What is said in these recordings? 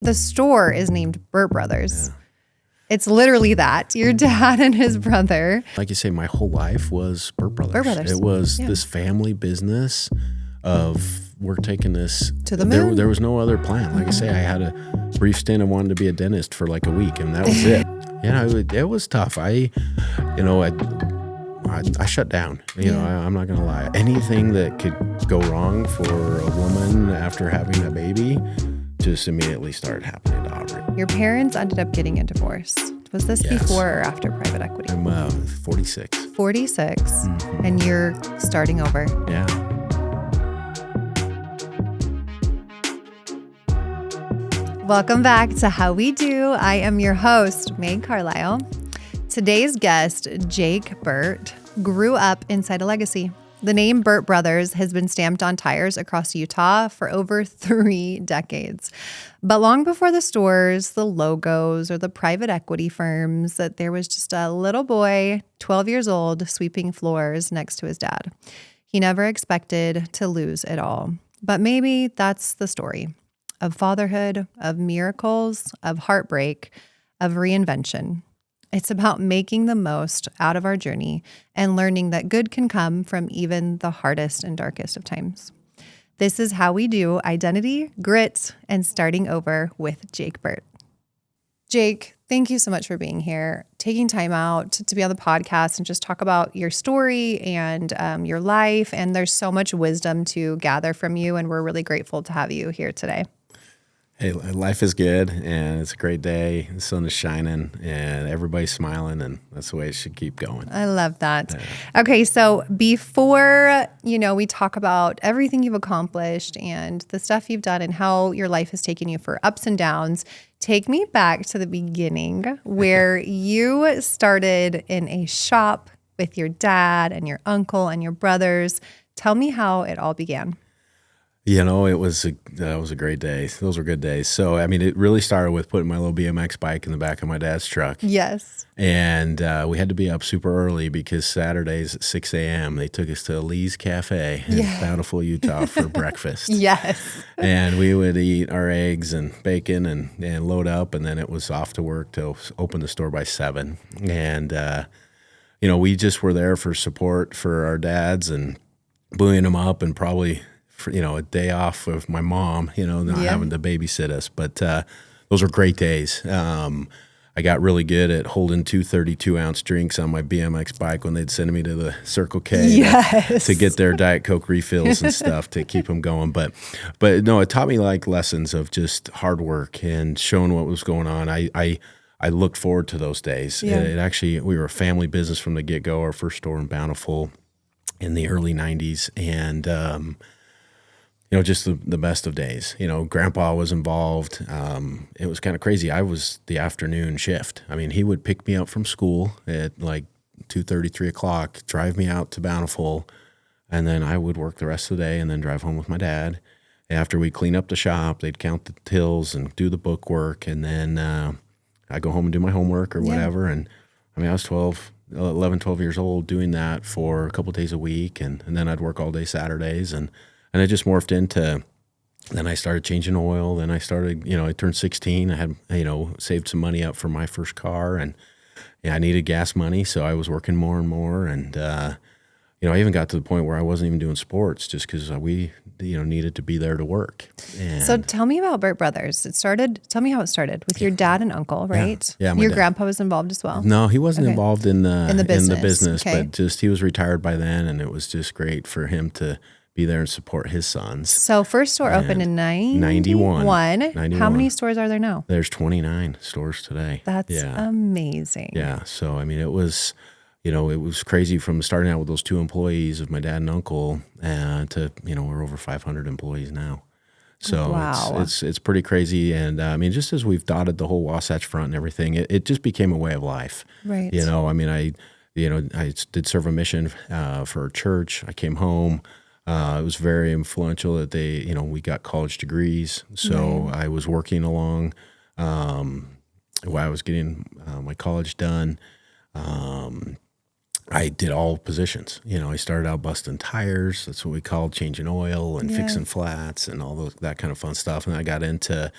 The store is named Burt Brothers. Yeah. It's literally that. Your dad and his brother. Like you say, my whole life was Burt Brothers. Burt Brothers. It was Yeah. this family business of we're taking this To the moon. There was no other plan. Like I say, I had a brief stint and wanted to be a dentist for like a week, and that was it. It was tough. I shut down. I'm not gonna lie. Anything that could go wrong for a woman after having a baby just immediately started happening to Aubrey. Your parents ended up getting a divorce. Was this Yes. before or after private equity? I'm 46. 46, Mm-hmm. and you're starting over. Yeah. Welcome back to How We Do. I am your host, Meg Carlisle. Today's guest, Jake Burt, grew up inside a legacy. The name Burt Brothers has been stamped on tires across Utah for over 3 decades. But long before the stores, the logos, or the private equity firms, that there was just a little boy, 12 years old, sweeping floors next to his dad. He never expected to lose it all. But maybe that's the story of fatherhood, of miracles, of heartbreak, of reinvention. It's about making the most out of our journey and learning that good can come from even the hardest and darkest of times. This is How We Do Identity, Grit, and Starting Over with Jake Burt. Jake, thank you so much for being here, taking time out to be on the podcast and just talk about your story and your life. And there's so much wisdom to gather from you, and we're really grateful to have you here today. Hey, life is good, and it's a great day. The sun is shining, and everybody's smiling, and that's the way it should keep going. I love that. Okay, so before, we talk about everything you've accomplished and the stuff you've done and how your life has taken you for ups and downs, take me back to the beginning where you started in a shop with your dad and your uncle and your brothers. Tell me how it all began. That was a great day. Those were good days. So, it really started with putting my little BMX bike in the back of my dad's truck. Yes. And we had to be up super early because Saturdays at 6 a.m. they took us to Lee's Cafe in Bountiful, Utah for breakfast. Yes. And we would eat our eggs and bacon and load up, and then it was off to work to open the store by 7. And, we just were there for support for our dads and buoying them up, and probably for, a day off with my mom, not having to babysit us. But those were great days. I got really good at holding 2 32-ounce drinks on my BMX bike when they'd send me to the Circle K to get their Diet Coke refills and stuff to keep them going. But no, it taught me like lessons of just hard work and showing what was going on. I looked forward to those days. Yeah. It actually, we were a family business from the get-go, our first store in Bountiful in the early 90s. And, just the best of days. Grandpa was involved. It was kind of crazy. I was the afternoon shift. He would pick me up from school at like 2:30, 3 o'clock, drive me out to Bountiful, and then I would work the rest of the day and then drive home with my dad. After we clean up the shop, they'd count the tills and do the book work, and then I'd go home and do my homework or whatever. And I was 11, 12 years old doing that for a couple of days a week, and then I'd work all day Saturdays, and it just morphed into, then I started changing oil. Then I started, I turned 16. I had, saved some money up for my first car, and I needed gas money. So I was working more and more. And, I even got to the point where I wasn't even doing sports just because we, needed to be there to work. And so tell me about Burt Brothers. Tell me how it started with your dad and uncle, right? Yeah, your dad. Grandpa was involved as well. No, he wasn't involved in the business, okay. but just, he was retired by then. And it was just great for him to be there and support his sons. So first store opened in 91. 91. How many stores are there now? There's 29 stores today. That's amazing. Yeah. So, it was, it was crazy from starting out with those 2 employees of my dad and uncle to, we're over 500 employees now. So wow. it's pretty crazy. And just as we've dotted the whole Wasatch Front and everything, it just became a way of life. Right. I did serve a mission for a church. I came home. It was very influential that we got college degrees. So I was working along while I was getting my college done. I did all positions. I started out busting tires. That's what we called changing oil and fixing flats and all that kind of fun stuff. And I got into,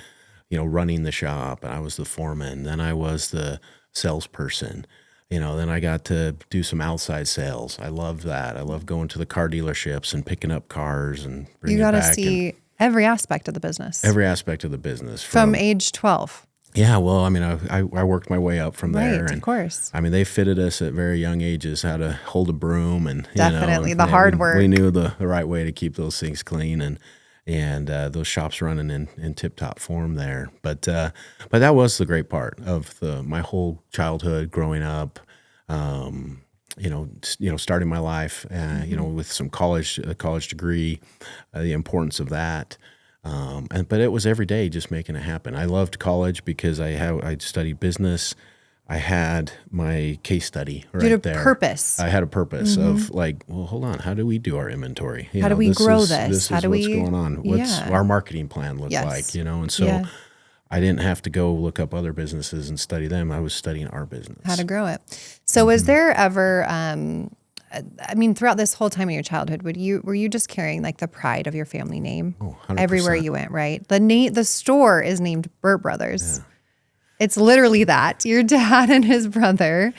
running the shop, and I was the foreman. Then I was the salesperson. Then I got to do some outside sales. I loved that. I love going to the car dealerships and picking up cars and bringing You it got to back. see every aspect of the business. Every aspect of the business. From age 12. Yeah, well, I mean, I worked my way up from there. Right, and of course. I mean, they fitted us at very young ages how to hold a broom and Definitely, the hard work. We knew the right way to keep those things clean and those shops running in tip-top form there. But that was the great part of my whole childhood growing up. Starting my life, with some college degree, the importance of that. But it was every day just making it happen. I loved college because I studied business. I had my case study right there. You had a purpose. I had a purpose of hold on, how do we do our inventory? How do we grow this? This is what's going on. What's our marketing plan look like? And so I didn't have to go look up other businesses and study them. I was studying our business. How to grow it. So was there ever, throughout this whole time of your childhood, were you just carrying like the pride of your family name? Oh, 100%. Everywhere you went, right? The store is named Burt Brothers. Yeah. It's literally that. Your dad and his brother,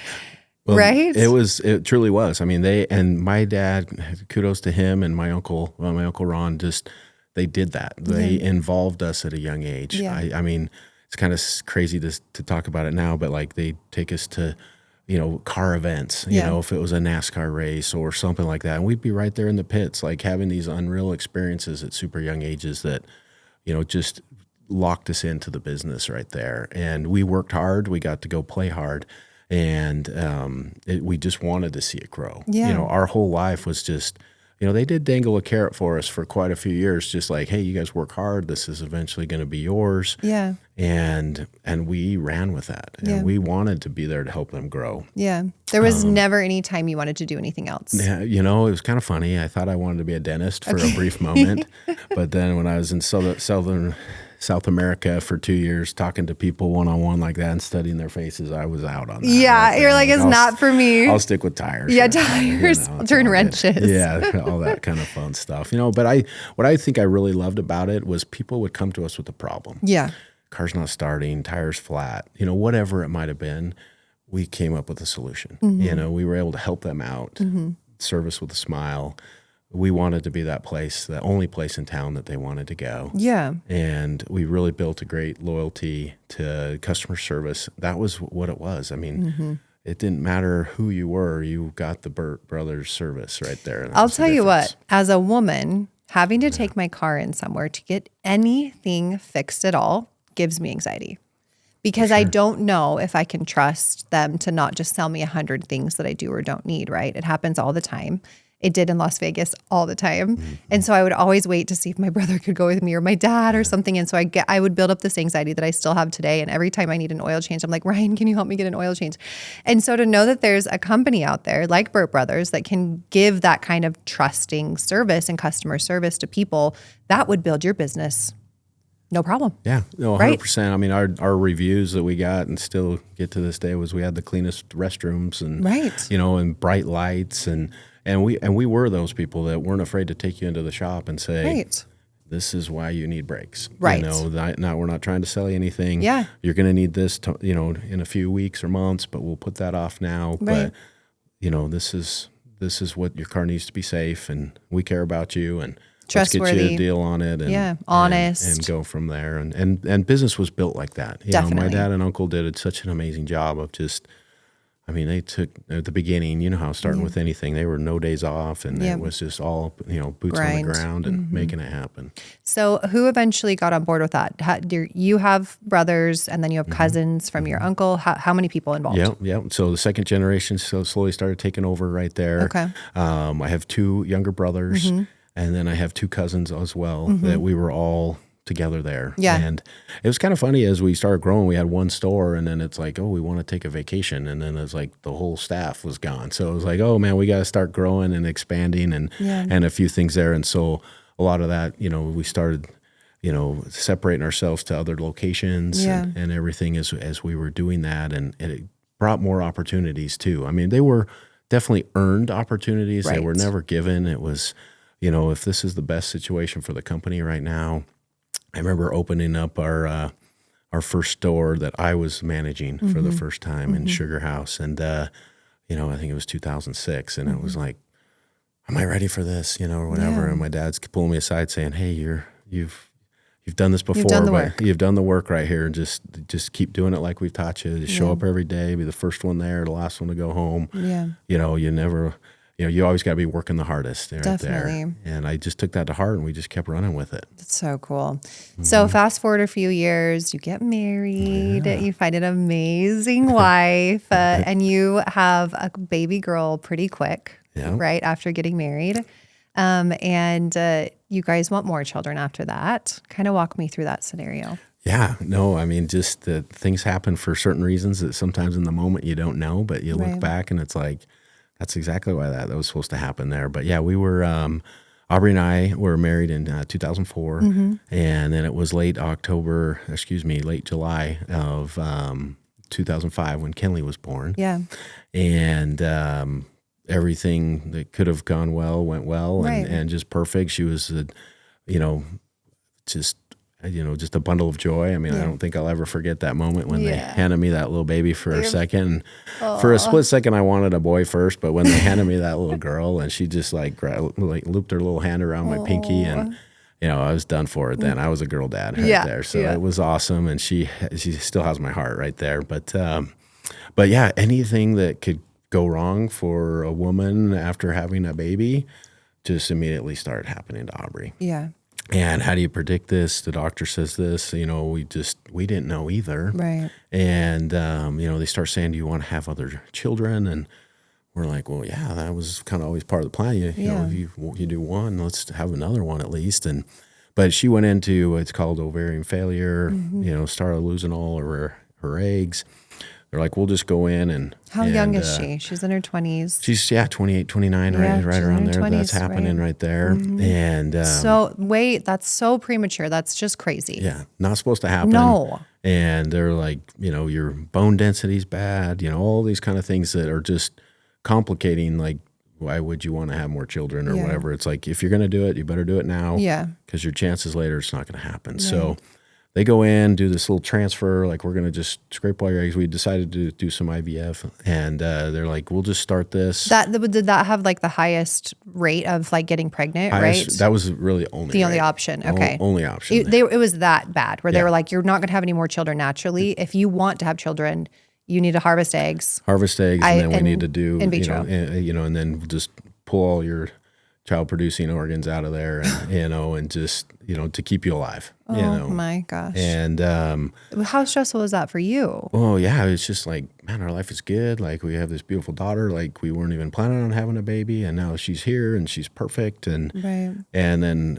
right? It truly was. I mean, my dad, kudos to him, and my uncle Ron, they did that. They involved us at a young age. Yeah. I mean, it's kind of crazy to talk about it now, but like they take us to, car events, if it was a NASCAR race or something like that. And we'd be right there in the pits, like having these unreal experiences at super young ages that, just locked us into the business right there. And we worked hard. We got to go play hard. And we just wanted to see it grow. Yeah. Our whole life was just, they did dangle a carrot for us for quite a few years, just like, hey, you guys work hard. This is eventually going to be yours. Yeah. And we ran with that. And we wanted to be there to help them grow. Yeah. There was never any time you wanted to do anything else. Yeah. It was kind of funny. I thought I wanted to be a dentist for a brief moment. But then when I was in South America for 2 years, talking to people one-on-one like that and studying their faces, I was out on that. Yeah, you're like, it's not for me. I'll stick with tires. Yeah, tires, turn wrenches. Yeah, all that kind of fun stuff. But what I think I really loved about it was people would come to us with a problem. Yeah. Car's not starting, tires flat, whatever it might have been, we came up with a solution. Mm-hmm. We were able to help them out, service with a smile. We wanted to be that place, the only place in town that they wanted to go. Yeah. And we really built a great loyalty to customer service. That was what it was. I mean, it didn't matter who you were. You got the Burt Brothers service right there. I'll tell you what, as a woman, having to take my car in somewhere to get anything fixed at all gives me anxiety. Because I don't know if I can trust them to not just sell me 100 things that I do or don't need, right? It happens all the time. It did in Las Vegas all the time. Mm-hmm. And so I would always wait to see if my brother could go with me or my dad or something. And so I would build up this anxiety that I still have today. And every time I need an oil change, I'm like, Ryan, can you help me get an oil change? And so to know that there's a company out there like Burt Brothers that can give that kind of trusting service and customer service to people, that would build your business. No problem. Yeah, 100%. Right? I mean, our reviews that we got and still get to this day was we had the cleanest restrooms and, and bright lights and we were those people that weren't afraid to take you into the shop and say, this is why you need brakes. Right. We're not trying to sell you anything. Yeah. You're going to need this, in a few weeks or months, but we'll put that off now. Right. But, this is what your car needs to be safe, and we care about you, and let's get you a deal on it. And, honest. And go from there. And business was built like that. My dad and uncle did such an amazing job of just, they took at the beginning, how starting with anything, they were no days off, and it was just all, boots on the ground and making it happen. So who eventually got on board with that? You have brothers, and then you have cousins from your uncle. How many people involved? Yeah. So the second generation slowly started taking over right there. Okay. I have two younger brothers, and then I have two cousins as well that we were all together there. Yeah. And it was kind of funny as we started growing, we had one store, and then it's like, oh, we want to take a vacation. And then it's like the whole staff was gone. So it was like, oh man, we got to start growing and expanding and a few things there. And so a lot of that, we started, separating ourselves to other locations and everything as we were doing that. And it brought more opportunities too. I mean, they were definitely earned opportunities. Right. They were never given. It was, if this is the best situation for the company right now. I remember opening up our our first store that I was managing for the first time in Sugar House. And, you know, I think it was 2006. And it was like, am I ready for this? You know, or whatever. Yeah. And my dad's pulling me aside saying, hey, you've done this before, You've done the but work. you've done the work right here. Just keep doing it like we've taught you. Just show up every day, be the first one there, the last one to go home. Yeah. You know, you always got to be working the hardest right Definitely. there. And I just took that to heart, and we just kept running with it. That's so cool. So fast forward a few years, you get married, you find an amazing wife, and you have a baby girl pretty quick, right after getting married. And you guys want more children after that. Kind of walk me through that scenario. Yeah, no, I mean, just that things happen for certain reasons that sometimes in the moment you don't know, but you look back and it's like, that's exactly why that was supposed to happen there. But yeah, we were, Aubrey and I were married in 2004, and then it was late July of 2005 when Kenley was born. Yeah. And everything that could have gone well went well, and just perfect. She was, just a bundle of joy. I mean, I don't think I'll ever forget that moment when they handed me that little baby for a second. For a split second, I wanted a boy first, but when they handed me that little girl, and she just like looped her little hand around my pinky, and I was done for it then. I was a girl dad right there. So it was awesome, and she still has my heart right there. But yeah, anything that could go wrong for a woman after having a baby just immediately started happening to Aubrey. Yeah. And how do you predict this? The doctor says this, we didn't know either. Right. And, they start saying, do you want to have other children? And we're like, well, yeah, that was kind of always part of the plan. You do one, let's have another one at least. But she went into what's called ovarian failure, started losing all her eggs. They're like, we'll just go in and... How young is she? She's in her 20s. She's, 28, 29, right around there. 20s, that's happening right there. And... that's so premature. That's just crazy. Yeah, not supposed to happen. No. And they're like, your bone density's bad, all these kind of things that are just complicating, like, why would you want to have more children or whatever? It's like, if you're going to do it, you better do it now. Yeah. Because your chances later, it's not going to happen. Right. So... they go in, do this little transfer, like we're going to just scrape all your eggs. We decided to do some IVF, and they're like, we'll just start this. Did that have like the highest rate of like getting pregnant, right? That was really the only option. Okay. Only option. It was that bad where they were like, you're not going to have any more children naturally. If you want to have children, you need to harvest eggs. And then we need to do, in vitro. And then we'll just pull all your child producing organs out of there, and, and just, to keep you alive. Oh my gosh. And how stressful is that for you? Oh yeah, it's just like, man, our life is good. Like we have this beautiful daughter, like we weren't even planning on having a baby, and now she's here and she's perfect. And and then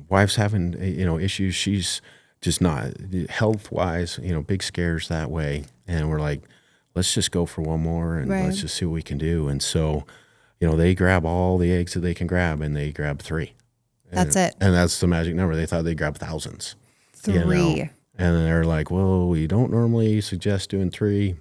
wife's having issues. She's just not health wise, big scares that way. And we're like, let's just go for one more and let's just see what we can do. And so, they grab all the eggs that they can grab, and they grab 3. That's it. And that's the magic number. They thought they'd grab thousands. 3. And then they're like, well, we don't normally suggest doing 3,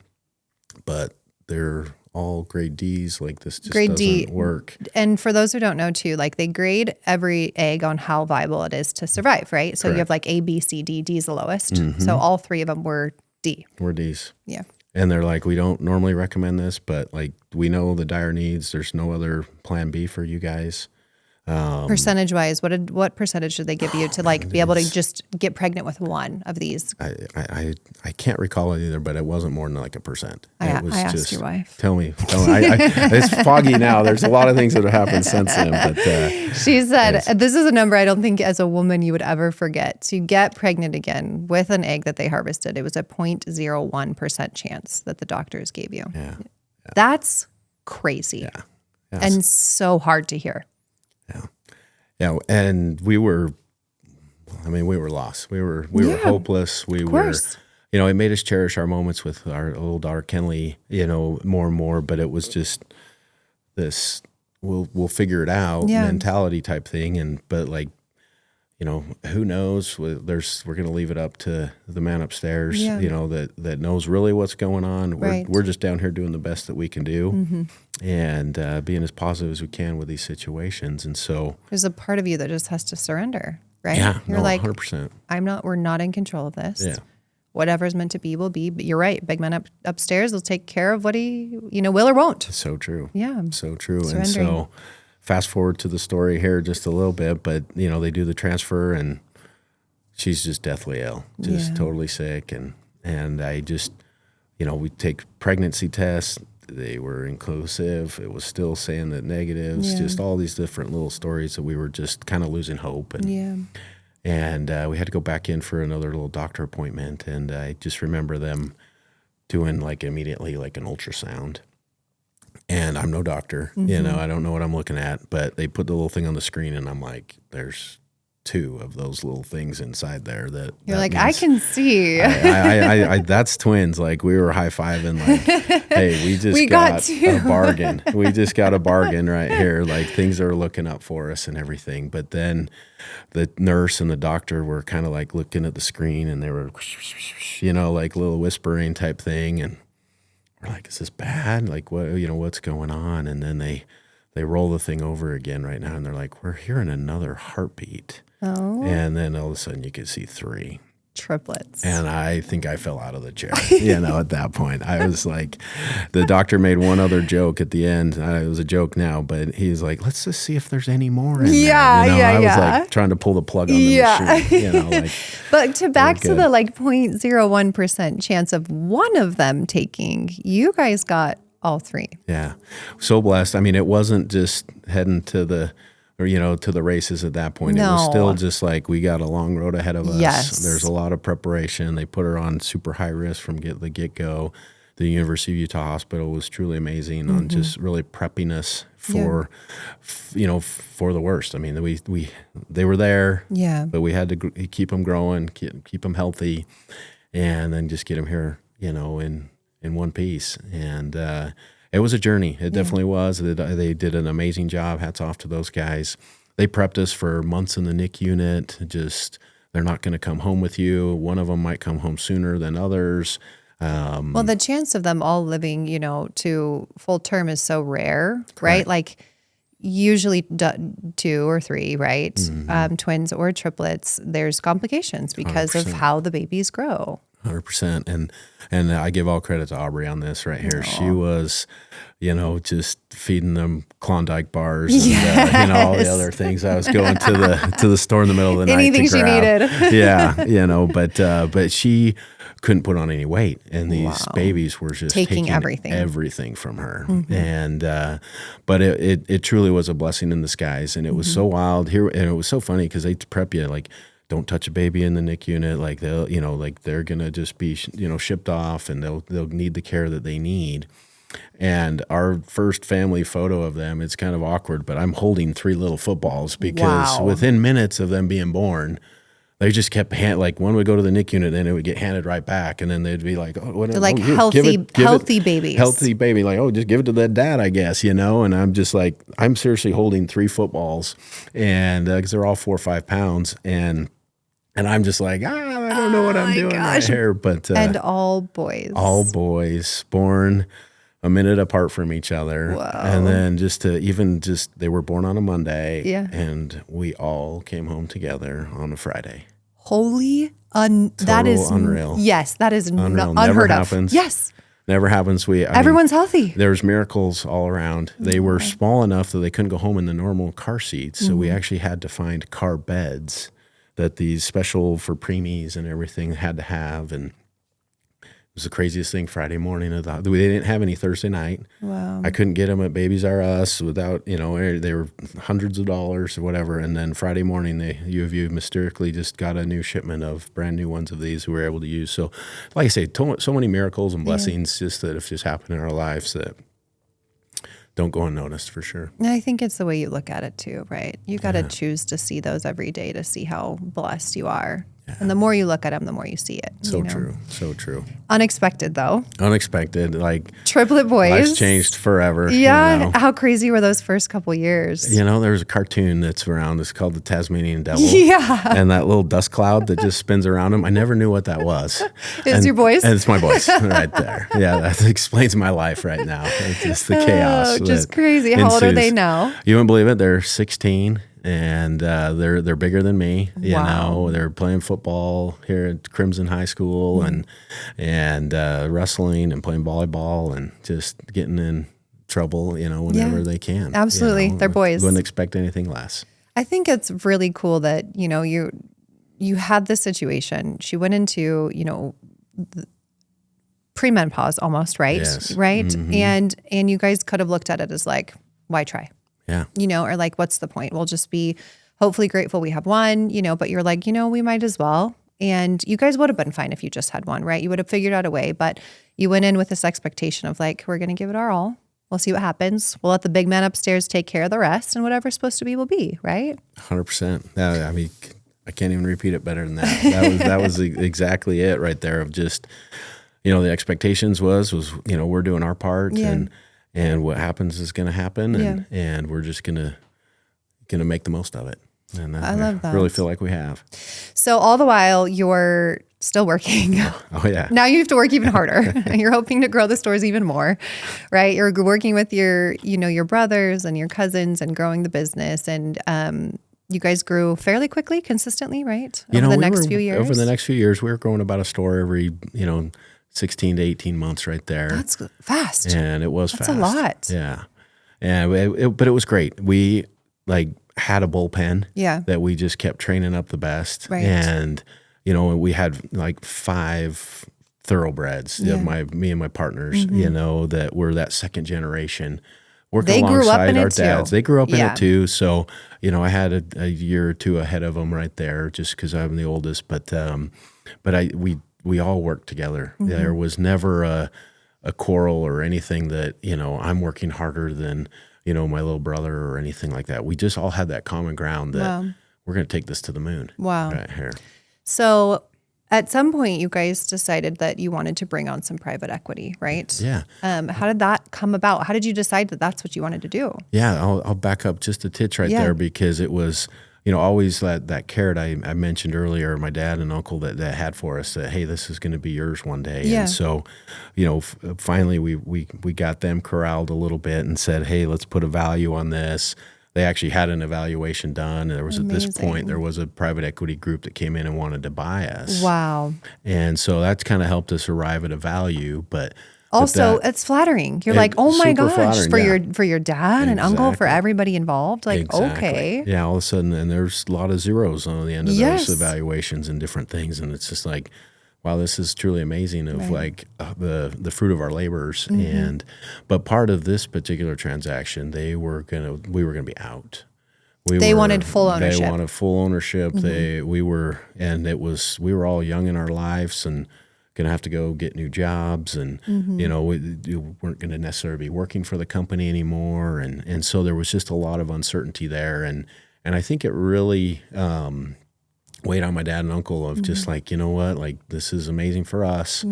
but they're all grade Ds. Like this just doesn't work. And for those who don't know too, like they grade every egg on how viable it is to survive, right? So you have like A, B, C, D. D is the lowest. So all 3 of them were D. Were Ds. Yeah. And they're like, we don't normally recommend this, but like we know the dire needs. There's no other plan B for you guys. Percentage wise, what percentage did they give you to like be able to just get pregnant with one of these? I can't recall it either, but it wasn't more than like 1%. I asked your wife. Tell me. It's foggy now. There's a lot of things that have happened since then. But she said, this is a number I don't think as a woman you would ever forget. To get pregnant again with an egg that they harvested, it was a 0.01% chance that the doctors gave you. Yeah. That's crazy. Yeah. And so hard to hear. Yeah, and we were lost. We were hopeless. We were, it made us cherish our moments with our little daughter Kenley, more and more. But it was just this, we'll figure it out mentality type thing. But like, who knows? We're going to leave it up to the man upstairs, that knows really what's going on. We're just down here doing the best that we can do, and being as positive as we can with these situations. And so there's a part of you that just has to surrender, right? Yeah, You're like, 100%. we're not in control of this. Yeah. whatever's meant to be will be. But you're right. Big man upstairs will take care of what he, will or won't. So true. Yeah. So true. Surrendering. And so fast forward to the story here just a little bit, but they do the transfer and she's just deathly ill, just totally sick. And I just, we take pregnancy tests. They were inclusive. It was still saying that negatives, just all these different little stories that we were just kind of losing hope. And we had to go back in for another little doctor appointment. And I just remember them doing immediately an ultrasound. And I'm no doctor, I don't know what I'm looking at, but they put the little thing on the screen and I'm like, there's 2 of those little things inside there that you're like, I can see. I that's twins. We were high-fiving hey, we got a bargain. We just got a bargain right here. Things are looking up for us and everything. But then the nurse and the doctor were kind of looking at the screen and they were, little whispering type thing. And we're like, is this bad? What, what's going on? And then they roll the thing over again right now. And they're like, we're hearing another heartbeat. Oh. And then all of a sudden you could see 3 triplets. And I think I fell out of the chair, at that point. I was like, the doctor made one other joke at the end. It was a joke now, but he was like, let's just see if there's any more in there. I was trying to pull the plug on the machine, But back to the 0.01% chance of one of them taking, you guys got all 3. Yeah. So blessed. I mean, it wasn't just heading to the races at that point. No. It was still just we got a long road ahead of us. Yes. There's a lot of preparation. They put her on super high risk from the get-go. The University of Utah Hospital was truly amazing on just really prepping us for, for the worst. I mean, they were there, but we had to keep them growing, keep them healthy, and then just get them here, in one piece. And it was a journey. It definitely was. They did an amazing job. Hats off to those guys. They prepped us for months in the NIC unit. They're not going to come home with you. One of them might come home sooner than others. Well, the chance of them all living, to full term is so rare, right? Usually 2 or 3, right? Mm-hmm. Twins or triplets, there's complications because 100%. of how the babies grow. 100%. And I give all credit to Aubrey on this right here. Aww. She was, just feeding them Klondike bars and, all the other things. I was going to the store in the middle of the night. Anything she needed. But she couldn't put on any weight. And these babies were just taking everything from her. Mm-hmm. And, but it truly was a blessing in disguise. And it was so wild here. And it was so funny because they prep you don't touch a baby in the NIC unit. They'll, they're going to just be, shipped off and they'll need the care that they need. And our first family photo of them, it's kind of awkward, but I'm holding 3 little footballs because within minutes of them being born, they just kept one would go to the NIC unit and it would get handed right back. And then they'd be like, oh, what? They're healthy babies. Healthy baby. Just give it to the dad, I guess, And I'm just I'm seriously holding 3 footballs and because they're all 4 or 5 pounds. And I'm just I don't know what I'm doing right here. But and all boys. All boys born a minute apart from each other. Wow. And then they were born on a Monday. Yeah. And we all came home together on a Friday. That is unreal. Yes, that is unreal. Unheard Never of. happens. Yes. Never happens. Everyone's healthy. There's miracles all around. They were small enough that they couldn't go home in the normal car seats. So we actually had to find car beds that these special for preemies and everything had to have. And it was the craziest thing Friday morning. They didn't have any Thursday night. Wow. I couldn't get them at Babies R Us without, they were hundreds of dollars or whatever. And then Friday morning, U of U mysteriously just got a new shipment of brand new ones of these we were able to use. So like I say, so many miracles and blessings just that have just happened in our lives that don't go unnoticed for sure. And I think it's the way you look at it too, right? You got to choose to see those every day to see how blessed you are. Yeah. And the more you look at them, the more you see it. So true. So true. Unexpected though. Unexpected. Triplet boys. Life's changed forever. Yeah. How crazy were those first couple years? There was a cartoon that's around. It's called The Tasmanian Devil. Yeah. And that little dust cloud that just spins around him. I never knew what that was. It's your voice? And it's my voice right there. Yeah. That explains my life right now. It's just the chaos. Just crazy. How old are they now? You wouldn't believe it. They're 16 and they're bigger than me. You Wow. know, they're playing football here at Crimson High School, and wrestling and playing volleyball and just getting in trouble, you know, whenever they can. Absolutely. You know, They're boys. Wouldn't expect anything less. I think it's really cool that, you know, you had this situation. She went into, you know, premenopause almost, right? Yes. Right. And you guys could have looked at it as like, why try? Yeah. You know, or like, what's the point? We'll just be hopefully grateful we have one, you know, but you're like, you know, we might as well. And you guys would have been fine if you just had one, right? You would have figured out a way, but you went in with this expectation of like, we're going to give it our all. We'll see what happens. We'll let the big man upstairs take care of the rest, and whatever's supposed to be will be, right? 100%. I mean, I can't even repeat it better than that. That was exactly it right there. Of just, you know, the expectations was you know, we're doing our part, and what happens is going to happen, and we're just gonna make the most of it. And I love that. Really feel like we have. So all the while you're still working. Oh yeah. Now you have to work even harder. You're hoping to grow the stores even more, right? You're working with your, you know, your brothers and your cousins and growing the business. And you guys grew fairly quickly, consistently, right? Over the next few years. Over the next few years, we were growing about a store every, you know, 16 to 18 months right there. That's fast. And it was That's fast. a lot. Yeah. And but it was great. We had a bullpen that we just kept training up the best. Right. And, you know, we had like 5 thoroughbreds, me and my partners, you know, that were that second generation working alongside our dads. They grew up in it too. So, you know, I had a year or two ahead of them right there just because I'm the oldest. But we all worked together. There was never a quarrel or anything that, you know, I'm working harder than, you know, my little brother or anything like that. We just all had that common ground that we're going to take this to the moon. Wow. Right here. So at some point you guys decided that you wanted to bring on some private equity, right? Yeah. How did that come about? How did you decide that that's what you wanted to do? Yeah. I'll back up just a titch right there, because it was, you know, always that carrot I mentioned earlier, my dad and uncle that had for us that, hey, this is going to be yours one day. Yeah. And so, you know, finally we got them corralled a little bit and said, hey, let's put a value on this. They actually had an evaluation done. And there was at this point, there was a private equity group that came in and wanted to buy us. Wow. And so that's kind of helped us arrive at a value, but also, it's flattering. You're like, oh my gosh, for your dad and uncle, for everybody involved. Like, okay. Yeah, all of a sudden, and there's a lot of zeros on the end of those evaluations and different things. And it's just like, wow, this is truly amazing of like the fruit of our labors. But part of this particular transaction, we were gonna be out. They wanted full ownership. They wanted full ownership. We were all young in our lives and gonna have to go get new jobs, and you know, we weren't gonna necessarily be working for the company anymore, and so there was just a lot of uncertainty there, and I think it really weighed on my dad and uncle of just like, you know what, like this is amazing for us,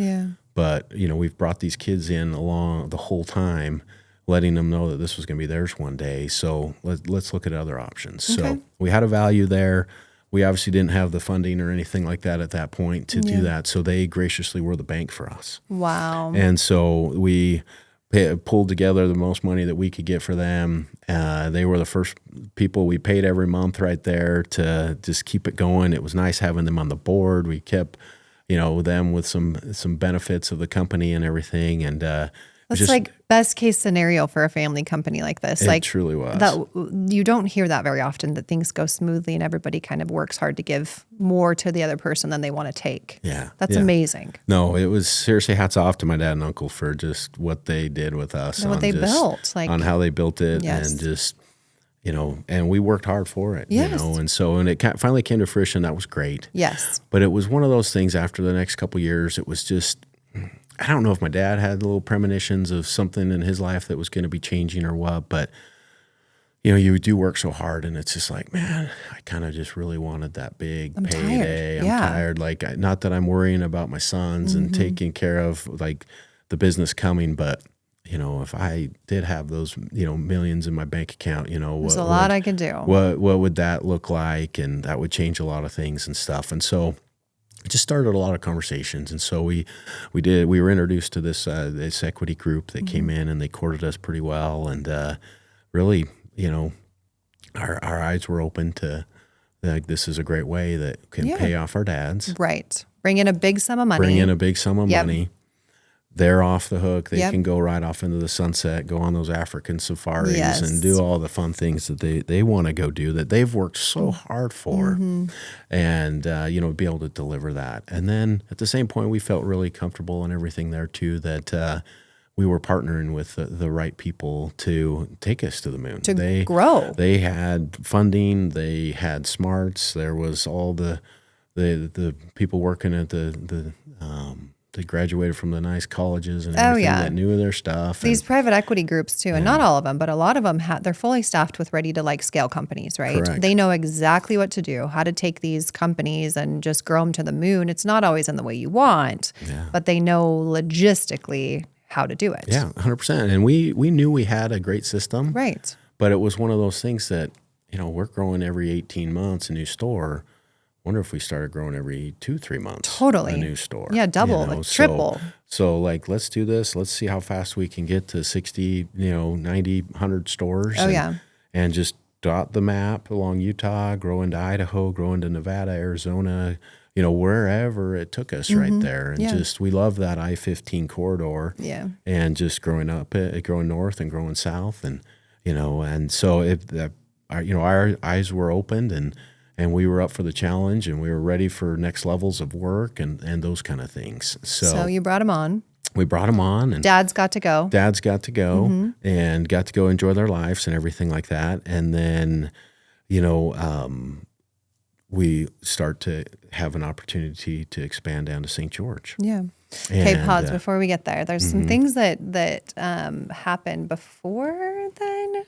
but you know, we've brought these kids in along the whole time, letting them know that this was gonna be theirs one day, so let's look at other options. Okay. So we had a value there. We obviously didn't have the funding or anything like that at that point to do that. So they graciously were the bank for us. Wow. And so we pulled together the most money that we could get for them. They were the first people we paid every month right there to just keep it going. It was nice having them on the board. We kept, you know, them with some benefits of the company and everything. And that's just like best case scenario for a family company like this. It like truly was. That you don't hear that very often, that things go smoothly and everybody kind of works hard to give more to the other person than they want to take. Yeah. That's amazing. No, it was seriously hats off to my dad and uncle for just what they did with us. And what they built. Like, on how they built it, and just, you know, and we worked hard for it, you know, and so, and it finally came to fruition. That was great. Yes. But it was one of those things after the next couple of years, it was just, I don't know if my dad had little premonitions of something in his life that was going to be changing or what, but you know, you do work so hard, and it's just like, man, I kind of just really wanted that big payday. I'm tired. Like, not that I'm worrying about my sons and taking care of like the business coming, but you know, if I did have those, you know, millions in my bank account, you know, there's a lot I can do. What would that look like? And that would change a lot of things and stuff. And so it just started a lot of conversations. And so we were introduced to this equity group that came in, and they courted us pretty well, and really, you know, our eyes were open to, like, this is a great way that can pay off our dads. Right. Bring in a big sum of money. Bring in a big sum of money. They're off the hook. They Yep. can go right off into the sunset, go on those African safaris Yes. and do all the fun things that they want to go do that they've worked so hard for, and, be able to deliver that. And then at the same point, we felt really comfortable and everything there too, that we were partnering with the right people to take us to the moon. To grow. They had funding. They had smarts. There was all the people working at they graduated from the nice colleges and everything that knew their stuff. These private equity groups too, and not all of them, but a lot of them, they're fully staffed with ready to like scale companies, right? Correct. They know exactly what to do, how to take these companies and just grow them to the moon. It's not always in the way you want, but they know logistically how to do it. Yeah, 100%. And we knew we had a great system. Right. But it was one of those things that, we're growing every 18 months, a new store. Wonder if we started growing every 2-3 months. Totally. A new store. Yeah, double, like triple. So like, let's do this. Let's see how fast we can get to 60, 90, 100 stores. And just dot the map along Utah, grow into Idaho, grow into Nevada, Arizona, wherever it took us right there. And we love that I-15 corridor. Yeah. And just growing north and growing south. And, and so our eyes were opened and we were up for the challenge, and we were ready for next levels of work and those kind of things. So you brought them on. We brought them on, and Dads got to go. And got to go enjoy their lives and everything like that. And then, we start to have an opportunity to expand down to St. George. Yeah. Okay, pause before we get there. There's some things that happened before then.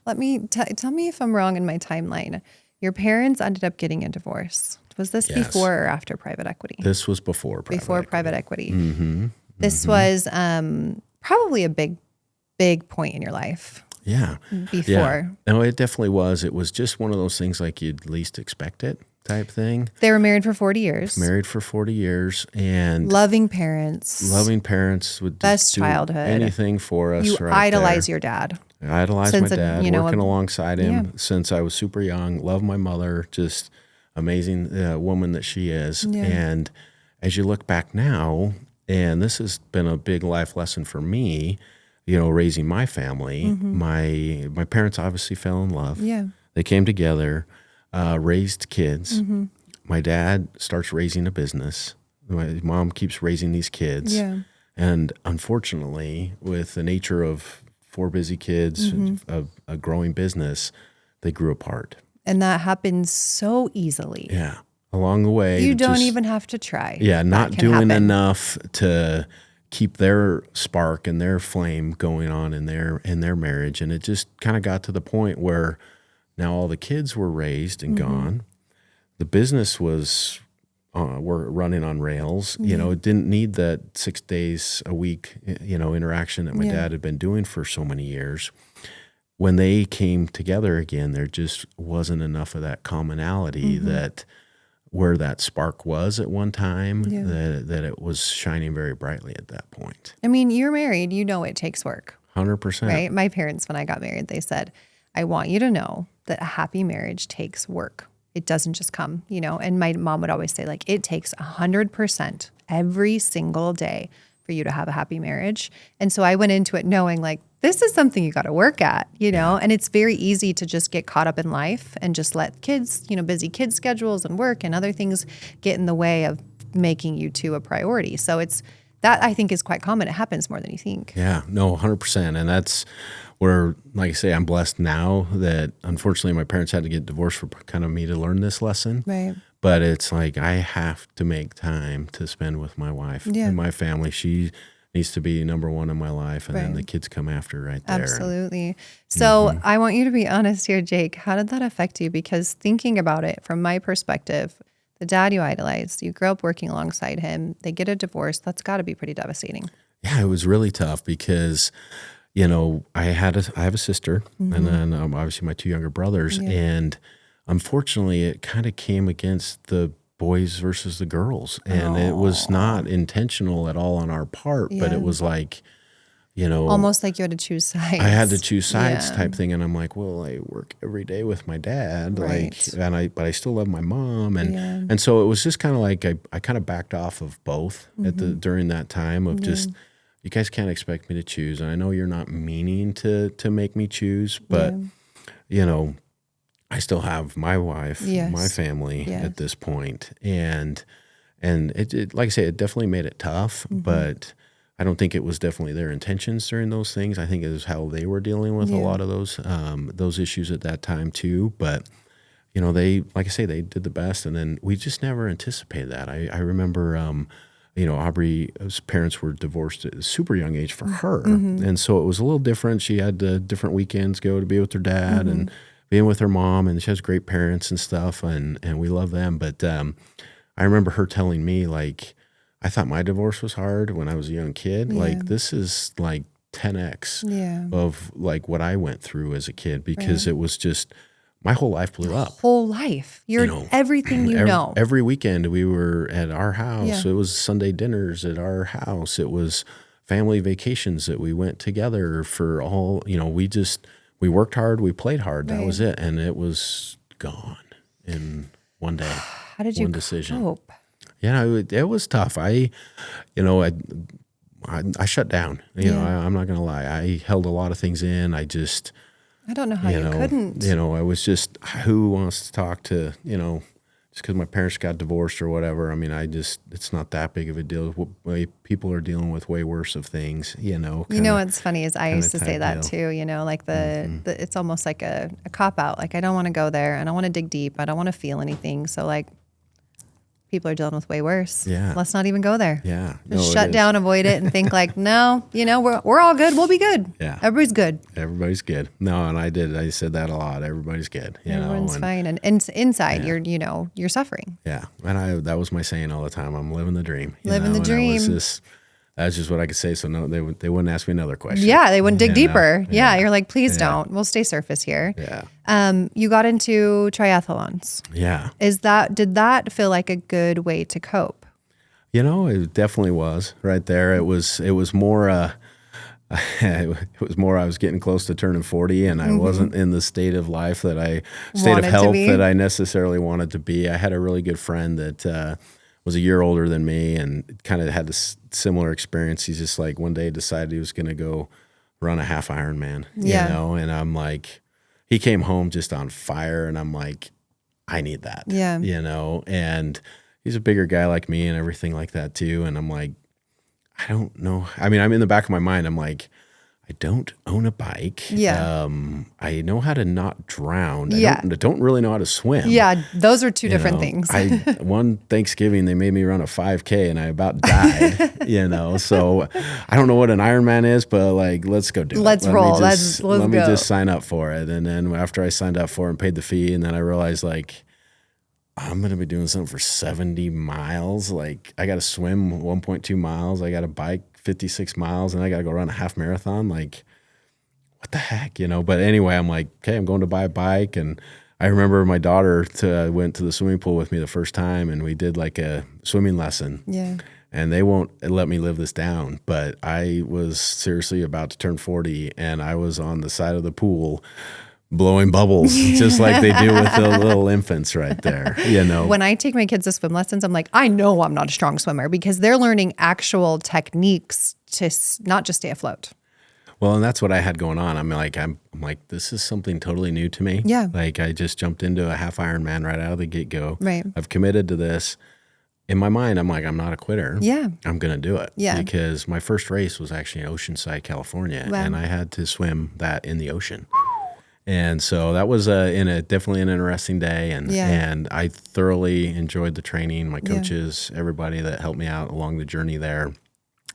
Let me tell me if I'm wrong in my timeline. Your parents ended up getting a divorce. Was this before or after private equity? This was before private equity. This was probably a big point in your life. Yeah. Before. Yeah. No, it definitely was. It was just one of those things like you'd least expect it type thing. They were married for 40 years. And loving parents. Would best do childhood. Anything for us. You right idolize there. your dad. I idolized my dad, working alongside him since I was super young. Love my mother, just amazing woman that she is. Yeah. And as you look back now, and this has been a big life lesson for me, raising my family. My parents obviously fell in love. Yeah, they came together, raised kids. My dad starts raising a business. My mom keeps raising these kids. Yeah, and unfortunately, with the nature of 4 busy kids, a growing business, they grew apart. And that happens so easily. Yeah. Along the way. You don't even have to try. Yeah, not doing enough to keep their spark and their flame going on in their marriage. And it just kind of got to the point where now all the kids were raised and gone. The business was were running on rails. It didn't need that 6 days a week, interaction that my dad had been doing for so many years. When they came together again, there just wasn't enough of that commonality that where that spark was at one time, that it was shining very brightly at that point. I mean, you're married, it takes work. 100%. Right? My parents, when I got married, they said, I want you to know that a happy marriage takes work. It doesn't just come, and my mom would always say, like, it takes 100% every single day for you to have a happy marriage. And so I went into it knowing, like, this is something you got to work at, and it's very easy to just get caught up in life and just let kids, busy kid schedules and work and other things get in the way of making you two a priority. So that I think is quite common. It happens more than you think. Yeah, no, 100%. And that's where, like I say, I'm blessed now that unfortunately my parents had to get divorced for kind of me to learn this lesson. Right. But it's like I have to make time to spend with my wife and my family. She needs to be number one in my life, and then the kids come after right there. Absolutely. So I want you to be honest here, Jake. How did that affect you? Because thinking about it from my perspective, the dad you idolized, you grew up working alongside him, they get a divorce, that's got to be pretty devastating. Yeah, it was really tough because, I have a sister, and then obviously my 2 younger brothers, and unfortunately it kind of came against the boys versus the girls, and it was not intentional at all on our part, but it was like, Almost like you had to choose sides. I had to choose sides type thing. And I'm like, well, I work every day with my dad, Right. but I still love my mom. And so it was just kind of like, I kind of backed off of both during that time of just, you guys can't expect me to choose. And I know you're not meaning to make me choose, but I still have my wife, my family at this point. And it, like I say, it definitely made it tough, but I don't think it was definitely their intentions during those things. I think it was how they were dealing with a lot of those issues at that time too. But, they, like I say, they did the best. And then we just never anticipated that. I remember, Aubrey's parents were divorced at a super young age for her. And so it was a little different. She had different weekends go to be with her dad and being with her mom. And she has great parents and stuff. And we love them. But I remember her telling me, like, I thought my divorce was hard when I was a young kid. Yeah. Like, this is like 10x of like what I went through as a kid, because it was just, my whole life blew up. Whole life. Everything Every weekend we were at our house. It was Sunday dinners at our house. It was family vacations that we went together for all, we worked hard, we played hard. That was it. And it was gone in one day. How did you cope? Yeah, it was tough. I shut down. I'm not going to lie. I held a lot of things in. I don't know how you couldn't. I was just, who wants to talk to, just because my parents got divorced or whatever. I mean, it's not that big of a deal. People are dealing with way worse of things, what's funny is I used to say that too, like it's almost like a cop out. Like, I don't want to go there. I don't want to dig deep. I don't want to feel anything. So like, people are dealing with way worse. Yeah. Let's not even go there. Yeah. Just shut down, avoid it, and think like, no, we're all good. We'll be good. Yeah. Everybody's good. Everybody's good. No, and I said that a lot. Everybody's good. Everyone's fine. And inside you're suffering. Yeah. And that was my saying all the time. I'm living the dream. Living the dream. That's just what I could say. So no, they wouldn't ask me another question. Yeah, they wouldn't dig deeper. Yeah, you're like, please don't. We'll stay surface here. Yeah. You got into triathlons. Yeah. Did that feel like a good way to cope? It definitely was right there. It was more. It was more. I was getting close to turning 40, and I wasn't in the state of life that I necessarily wanted to be. I had a really good friend that was a year older than me and kind of had this similar experience. He's just like, one day decided he was going to go run a half Ironman, and I'm like, he came home just on fire, and I'm like, I need that, and he's a bigger guy like me and everything like that too. And I'm like, I don't know. I mean, I'm in the back of my mind, I'm like, I don't own a bike. Yeah. I know how to not drown. Yeah. I don't really know how to swim. Yeah. Those are two different things. One Thanksgiving, they made me run a 5K and I about died, so I don't know what an Ironman is, but like, let's go do it. Let's roll. Let's go. Let me just sign up for it. And then after I signed up for it and paid the fee, and then I realized like, I'm going to be doing something for 70 miles. Like, I got to swim 1.2 miles. I got to bike 56 miles, and I got to go run a half marathon. Like, what the heck, But anyway, I'm like, okay, I'm going to buy a bike. And I remember my daughter went to the swimming pool with me the first time, and we did like a swimming lesson. Yeah. And they won't let me live this down. But I was seriously about to turn 40, and I was on the side of the pool blowing bubbles, just like they do with the little infants right there, When I take my kids to swim lessons, I'm like, I know I'm not a strong swimmer, because they're learning actual techniques to not just stay afloat. Well, and that's what I had going on. I'm like, this is something totally new to me. Yeah. Like, I just jumped into a half Ironman right out of the get-go. Right. I've committed to this. In my mind, I'm like, I'm not a quitter. Yeah. I'm going to do it. Yeah. Because my first race was actually in Oceanside, California, and I had to swim that in the ocean. And so that was definitely an interesting day, and I thoroughly enjoyed the training. My coaches, everybody that helped me out along the journey there,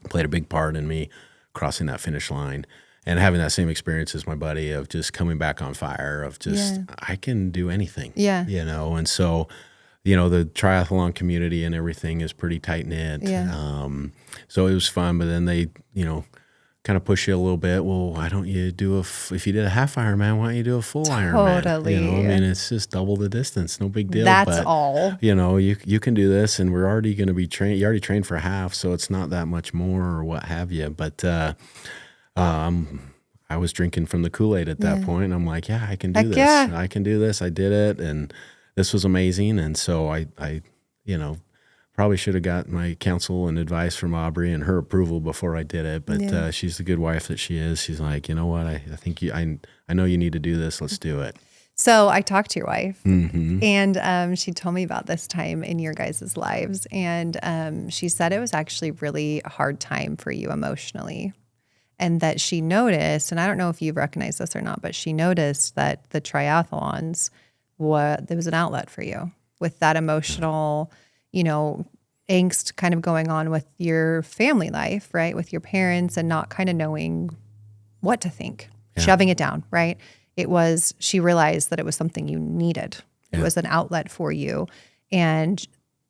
played a big part in me crossing that finish line and having that same experience as my buddy of just coming back on fire of just, I can do anything, and so, the triathlon community and everything is pretty tight knit. Yeah. So it was fun, but then they, kind of push you a little bit. Well, why don't you if you did a half Ironman, why don't you do a full Ironman? Totally. I mean, it's just double the distance. No big deal. That's all. You can do this, and we're already going to be trained. You already trained for half, so it's not that much more or what have you. But I was drinking from the Kool-Aid at that point. I'm like, yeah, I can do Heck this. yeah. I can do this. I did it. And this was amazing. And so I probably should have got my counsel and advice from Aubrey and her approval before I did it. But she's the good wife that she is. She's like, you know what? I think I know you need to do this. Let's do it. So I talked to your wife, and she told me about this time in your guys' lives. And she said it was actually really a hard time for you emotionally. And that she noticed, and I don't know if you've recognized this or not, but she noticed that the triathlons, there was an outlet for you with that emotional, angst kind of going on with your family life, right? With your parents and not kind of knowing what to think, shoving it down, right? She realized that it was something you needed. It was an outlet for you. And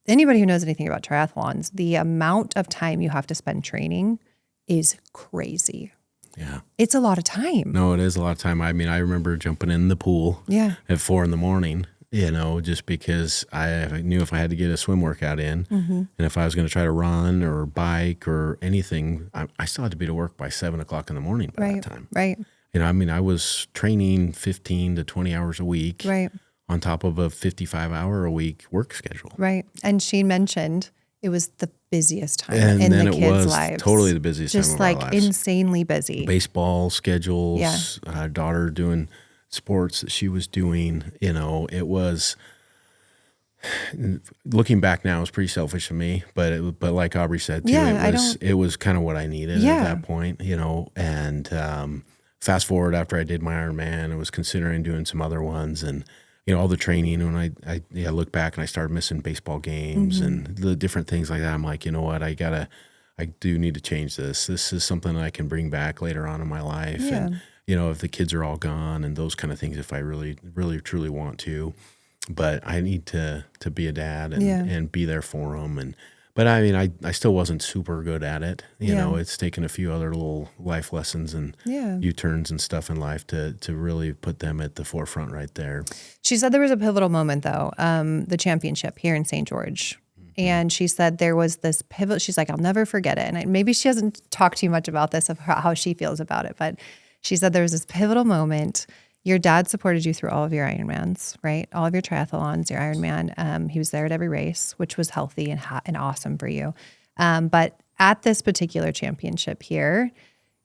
anybody who knows anything about triathlons, the amount of time you have to spend training is crazy. Yeah. It's a lot of time. No, it is a lot of time. I mean, I remember jumping in the pool at 4 a.m, just because I knew if I had to get a swim workout in and if I was going to try to run or bike or anything, I still had to be to work by 7 o'clock in the morning by that time. Right. I was training 15 to 20 hours a week on top of a 55-hour-a-week work schedule. Right. And she mentioned it was the busiest time and in then the it kids' was lives. Totally the busiest time of our lives. Just like insanely busy. Baseball schedules, daughter doing sports that she was doing. It was, looking back now, it was pretty selfish of me, but like Aubrey said too, it was kind of what I needed at that point, and fast forward after I did my Ironman, I was considering doing some other ones, and all the training. When I look back and I started missing baseball games and the different things like that, I'm like, you know what, I do need to change this. This is something that I can bring back later on in my life. Yeah. And, if the kids are all gone and those kind of things, if I really, really, truly want to, but I need to be a dad and be there for them. But I mean, I still wasn't super good at it. It's taken a few other little life lessons and U-turns and stuff in life to really put them at the forefront right there. She said there was a pivotal moment though, the championship here in St. George. And she said there was this pivot. She's like, I'll never forget it. And maybe she hasn't talked too much about this, of how she feels about it. But she said there was this pivotal moment. Your dad supported you through all of your Ironmans, right? All of your triathlons, your Ironman. He was there at every race, which was healthy and awesome for you. But at this particular championship here,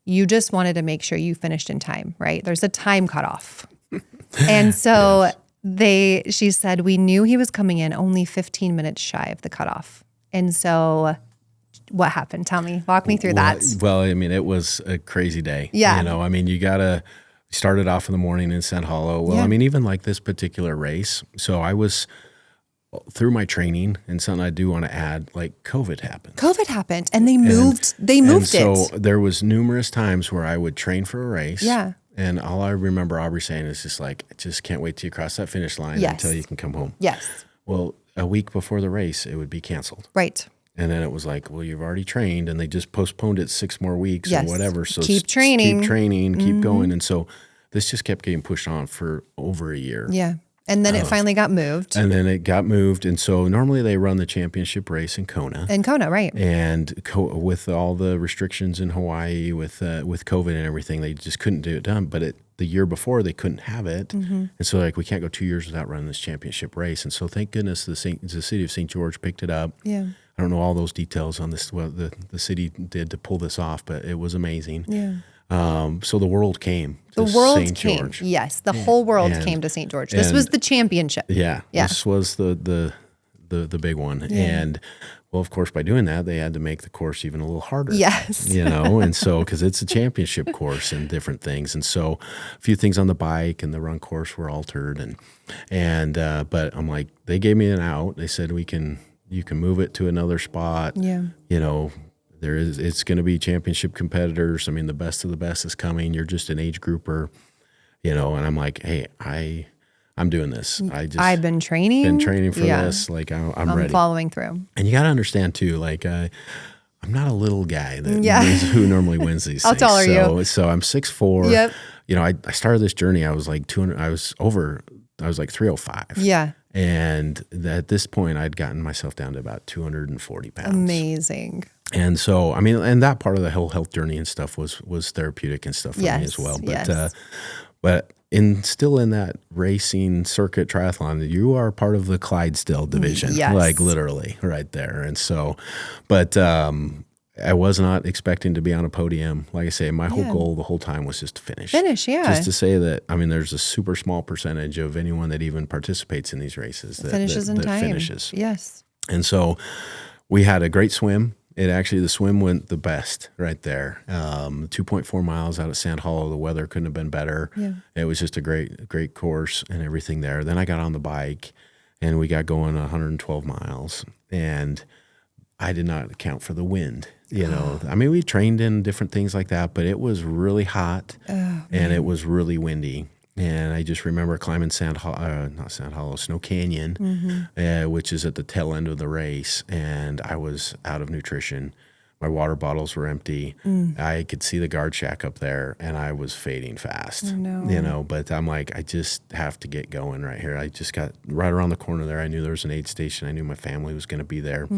you just wanted to make sure you finished in time, right? There's a time cutoff. And so she said, we knew he was coming in only 15 minutes shy of the cutoff. And so what happened? Tell me, walk me through that. Well, I mean, it was a crazy day. Yeah. I mean, you gotta start it off in the morning in St. Hollow. Well, I mean, even like this particular race. So I was through my training, and something I do want to add, like COVID happened. And they moved it. So there was numerous times where I would train for a race. Yeah. And all I remember Aubrey saying is just like, I just can't wait till you cross that finish line until you can come home. Yes. Well, a week before the race, it would be canceled. Right. And then it was like, well, you've already trained, and they just postponed it 6 more weeks or whatever. So keep training, keep going. And so this just kept getting pushed on for over a year. Yeah. And then it finally got moved. And then it got moved. And so normally they run the championship race in Kona. Right. And with all the restrictions in Hawaii with COVID and everything, they just couldn't do it done. But the year before, they couldn't have it. And so like, we can't go 2 years without running this championship race. And so thank goodness the city of St. George picked it up. Yeah. I don't know all those details on this, what the city did to pull this off, but it was amazing. Yeah. So the world came to St. George. Yes, the whole world came to St. George. This was the championship. Yeah. This was the big one. Yeah. And well, of course, by doing that, they had to make the course even a little harder. Yes. And so, because it's a championship course and different things. And so a few things on the bike and the run course were altered. But I'm like, they gave me an out. They said, you can move it to another spot. Yeah. It's going to be championship competitors. I mean, the best of the best is coming. You're just an age grouper, and I'm like, hey, I'm doing this. I've been training for this. Like I'm ready. I'm following through. And you got to understand too, like, I'm not a little guy who normally wins these things. How tall are you? So I'm 6'4". Yep. I started this journey. I was like 200. I was like 305. Yeah. And at this point, I'd gotten myself down to about 240 pounds. Amazing. And so, I mean, and that part of the whole health journey and stuff was therapeutic and stuff for me as well. But still in that racing circuit triathlon, you are part of the Clydesdale division, like literally right there. And so, but I was not expecting to be on a podium. Like I say, my whole goal the whole time was just to finish. Just to say that, I mean, there's a super small percentage of anyone that even participates in these races that finishes in time. Finishes. Yes. And so we had a great swim. The swim went the best right there. 2.4 miles out at Sand Hollow. The weather couldn't have been better. Yeah. It was just a great course and everything there. Then I got on the bike and we got going 112 miles, and I did not account for the wind. I mean, we trained in different things like that, but it was really hot and it was really windy. And I just remember climbing Snow Canyon, which is at the tail end of the race. And I was out of nutrition. My water bottles were empty. I could see the guard shack up there, and I was fading fast. Oh, no. But I'm like, I just have to get going right here. I just got right around the corner there. I knew there was an aid station. I knew my family was going to be there.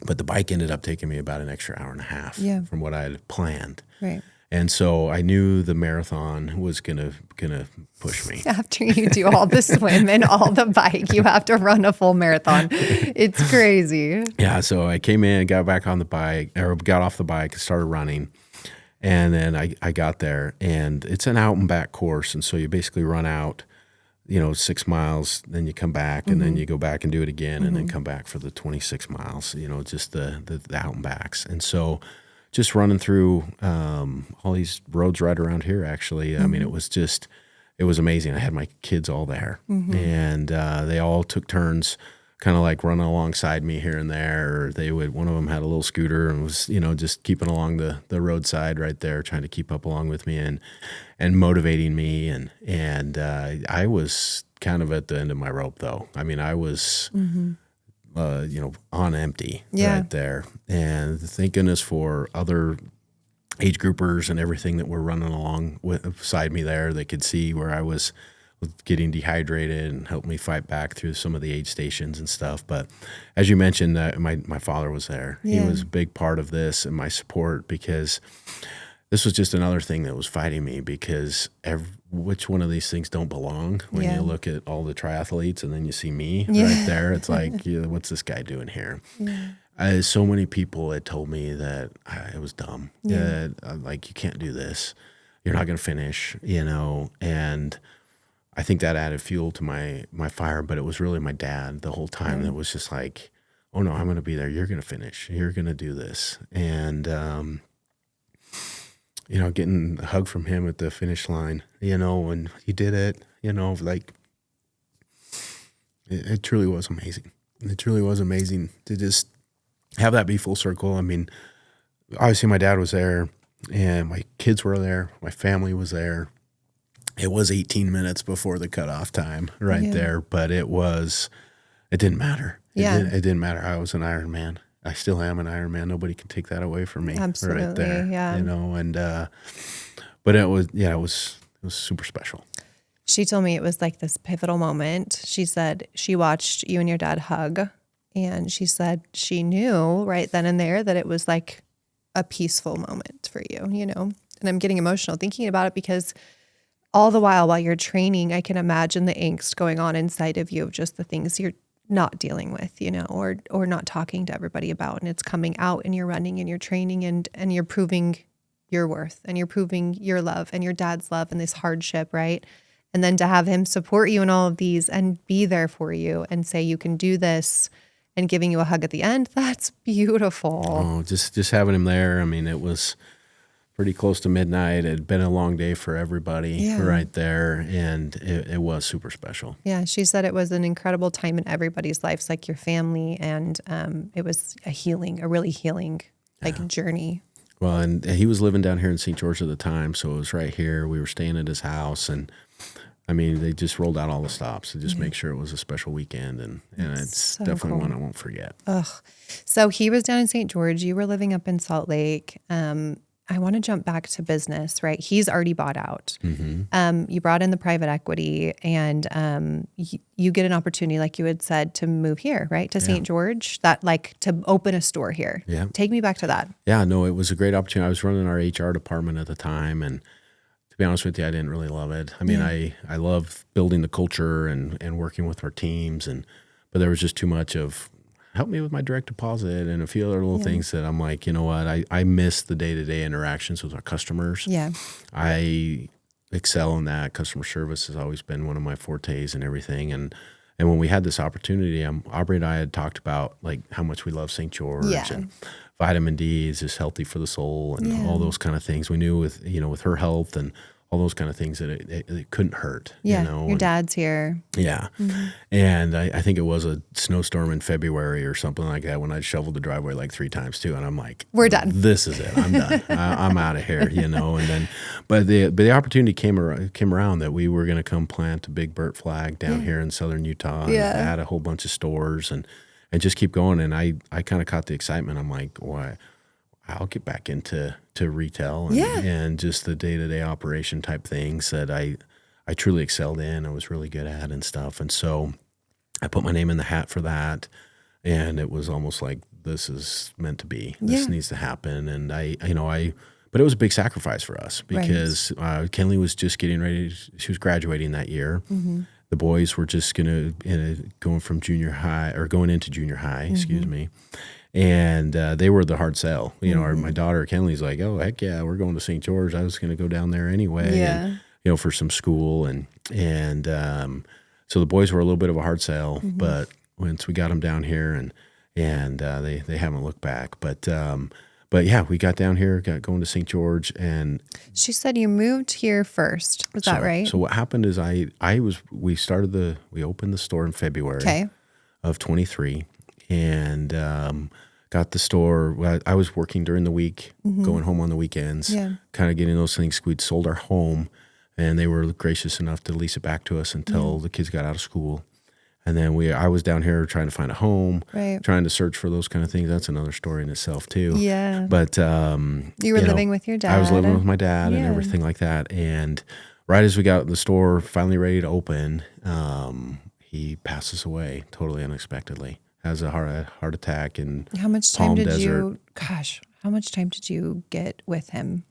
But the bike ended up taking me about an extra hour and a half from what I had planned. Right. And so I knew the marathon was gonna push me. After you do all the swim and all the bike, you have to run a full marathon. It's crazy. Yeah. So I came in, got back on the bike, or got off the bike, and started running. And then I got there, and it's an out and back course, and so you basically run out, 6 miles, then you come back, and then you go back and do it again, and then come back for the 26 miles. Just the out and backs, and so. Just running through all these roads right around here, actually. I mean, it was amazing. I had my kids all there, and they all took turns kind of like running alongside me here and there. Or one of them had a little scooter and was, just keeping along the roadside right there, trying to keep up along with me and motivating me. And I was kind of at the end of my rope, though. I mean, I was... on empty right there. And thank goodness for other age groupers and everything that were running along beside me there. They could see where I was getting dehydrated and helped me fight back through some of the aid stations and stuff. But as you mentioned, my father was there. He was a big part of this and my support, because this was just another thing that was fighting me, because which one of these things don't belong when you look at all the triathletes and then you see me right there. It's like, what's this guy doing here? So many people had told me that it was dumb. Like, you can't do this. You're not going to finish, and I think that added fuel to my fire, but it was really my dad the whole time that was just like, oh no, I'm going to be there. You're going to finish. You're going to do this. And, getting a hug from him at the finish line, when he did it, like, it truly was amazing. It truly was amazing to just have that be full circle. I mean, obviously my dad was there and my kids were there. My family was there. It was 18 minutes before the cutoff time there, but it didn't matter. It didn't matter. I was an Ironman. I still am an Ironman. Nobody can take that away from me. Absolutely, right there. And but it was super special. She told me it was like this pivotal moment. She said she watched you and your dad hug, and she said she knew right then and there that it was like a peaceful moment for you, And I'm getting emotional thinking about it, because all the while you're training, I can imagine the angst going on inside of you of just the things you're not dealing with, or not talking to everybody about. And it's coming out, and you're running and you're training and you're proving your worth, and you're proving your love and your dad's love and this hardship, right? And then to have him support you in all of these and be there for you and say, you can do this, and giving you a hug at the end, that's beautiful. Oh, just having him there. I mean, it was pretty close to midnight. It had been a long day for everybody right there, and it was super special. Yeah, she said it was an incredible time in everybody's lives, like your family, and it was a really healing journey. Well, and he was living down here in St. George at the time, so it was right here. We were staying at his house, and I mean, they just rolled out all the stops to just make sure it was a special weekend, and it's so definitely cool. One I won't forget. Ugh. So he was down in St. George. You were living up in Salt Lake. I want to jump back to business, right? He's already bought out. You brought in the private equity, and you get an opportunity, like you had said, to move here, right? To St. George, that like to open a store here. Yeah. Take me back to that. Yeah, no, it was a great opportunity. I was running our HR department at the time, and to be honest with you, I didn't really love it. I mean, I love building the culture and working with our teams, but there was just too much of help me with my direct deposit and a few other little things that I'm like, you know what, I miss the day-to-day interactions with our customers. Yeah. I excel in that. Customer service has always been one of my fortes and everything. And when we had this opportunity, Aubrey and I had talked about like how much we love St. George and vitamin D is just healthy for the soul and all those kind of things. We knew with her health and all those kind of things that it couldn't hurt. Yeah, you know? Your dad's here. Yeah. And I think it was a snowstorm in February or something like that when I shoveled the driveway like 3 times too. And I'm like, we're done. This is it. I'm done. I'm out of here, you know? And then, but the opportunity came around that we were going to come plant a big Burt flag down here in Southern Utah and add a whole bunch of stores and just keep going. And I kind of caught the excitement. I'm like, why? I'll get back into retail and just the day-to-day operation type things that I truly excelled in. I was really good at and stuff. And so I put my name in the hat for that. And it was almost like, this is meant to be. This needs to happen. And but it was a big sacrifice for us because Kenley was just getting ready. She was graduating that year. The boys were just going from junior high or going into junior high, excuse me. And they were the hard sell. You know, my daughter Kenley's like, oh, heck yeah, we're going to St. George. I was going to go down there anyway, and, you know, for some school. And so the boys were a little bit of a hard sell, but once we got them down here and they haven't looked back. But yeah, we got down here, got going to St. George. And she said you moved here first. Was that right? So what happened is we opened the store in February of 23. And got the store. Well, I was working during the week, going home on the weekends, kind of getting those things. We'd sold our home, and they were gracious enough to lease it back to us until the kids got out of school. And then I was down here trying to find a home, trying to search for those kind of things. That's another story in itself too. Yeah. But you were living with your dad. I was living with my dad and everything like that. And right as we got the store finally ready to open, he passes away totally unexpectedly. Has a heart attack in How much time Palm did Desert. how much time did you get with him?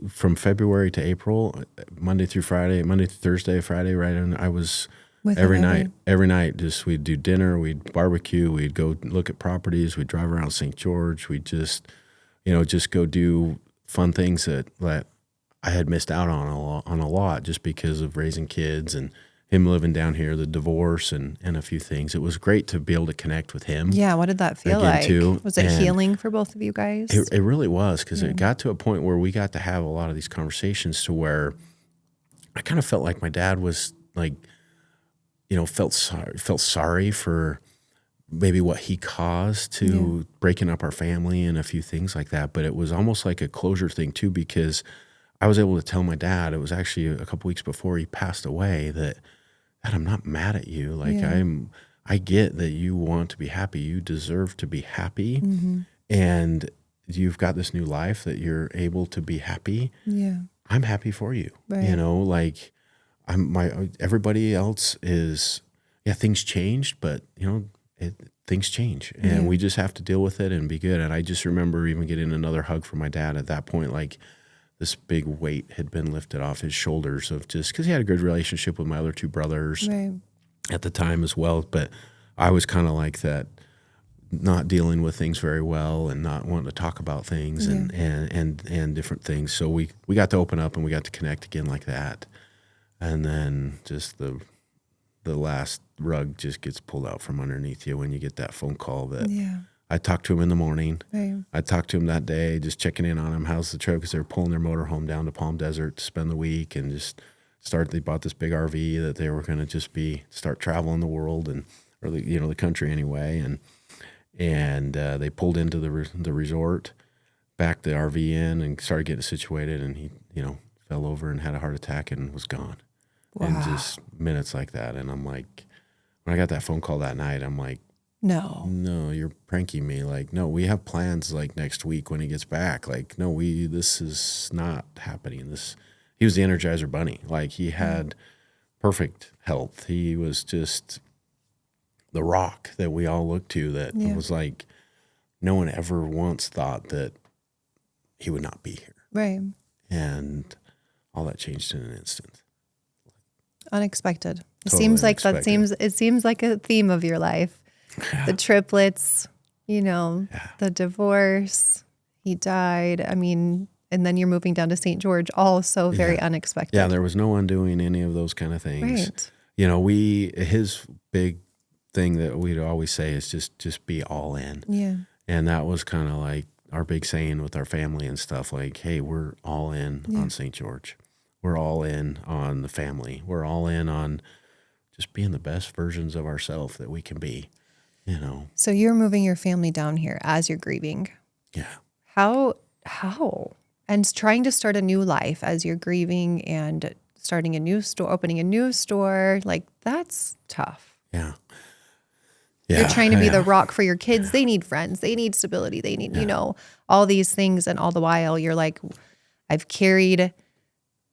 From February to April, Monday through Thursday, Friday, right? And I was With every him night, just we'd do dinner, we'd barbecue, we'd go look at properties, we'd drive around St. George, we'd just go do fun things that I had missed out on a lot just because of raising kids and him living down here, the divorce and a few things. It was great to be able to connect with him. Yeah, what did that feel like? Too. Was it healing for both of you guys? It really was, because it got to a point where we got to have a lot of these conversations to where I kind of felt like my dad was like, felt sorry for maybe what he caused to breaking up our family and a few things like that. But it was almost like a closure thing too, because I was able to tell my dad, it was actually a couple weeks before he passed away, that Dad, I'm not mad at you. Like I get that you want to be happy. You deserve to be happy. And you've got this new life that you're able to be happy. Yeah. I'm happy for you. Right. Like everybody else is, things changed, but things change and we just have to deal with it and be good. And I just remember even getting another hug from my dad at that point, like, this big weight had been lifted off his shoulders of just because he had a good relationship with my other 2 brothers at the time as well. But I was kind of like that, not dealing with things very well and not wanting to talk about things and different things. So we got to open up and we got to connect again like that. And then just the last rug just gets pulled out from underneath you when you get that phone call that I talked to him in the morning. Right. I talked to him that day, just checking in on him. How's the trip? Because they were pulling their motorhome down to Palm Desert to spend the week and just they bought this big RV that they were going to just start traveling the world or the country anyway. And they pulled into the resort, backed the RV in and started getting situated. And he, fell over and had a heart attack and was gone. Wow. And just minutes like that. And I'm like, when I got that phone call that night, I'm like, no, you're pranking me. Like, no, we have plans like next week when he gets back. Like, no, this is not happening. He was the Energizer Bunny. Like, he had perfect health. He was just the rock that we all looked to, that was like, no one ever once thought that he would not be here. Right. And all that changed in an instant. Unexpected. It Totally seems like unexpected. it seems like a theme of your life. Yeah. The triplets, the divorce, he died. I mean, and then you're moving down to St. George, all so very unexpected. Yeah, there was no undoing any of those kind of things. Right. His big thing that we'd always say is just be all in. Yeah. And that was kind of like our big saying with our family and stuff, like, hey, we're all in on St. George. We're all in on the family. We're all in on just being the best versions of ourselves that we can be, So you're moving your family down here as you're grieving. Yeah. How? And trying to start a new life as you're grieving and starting a new store, opening a new store, like that's tough. Yeah. You're trying to be the rock for your kids. They need friends. They need stability. They need, all these things. And all the while you're like, I've carried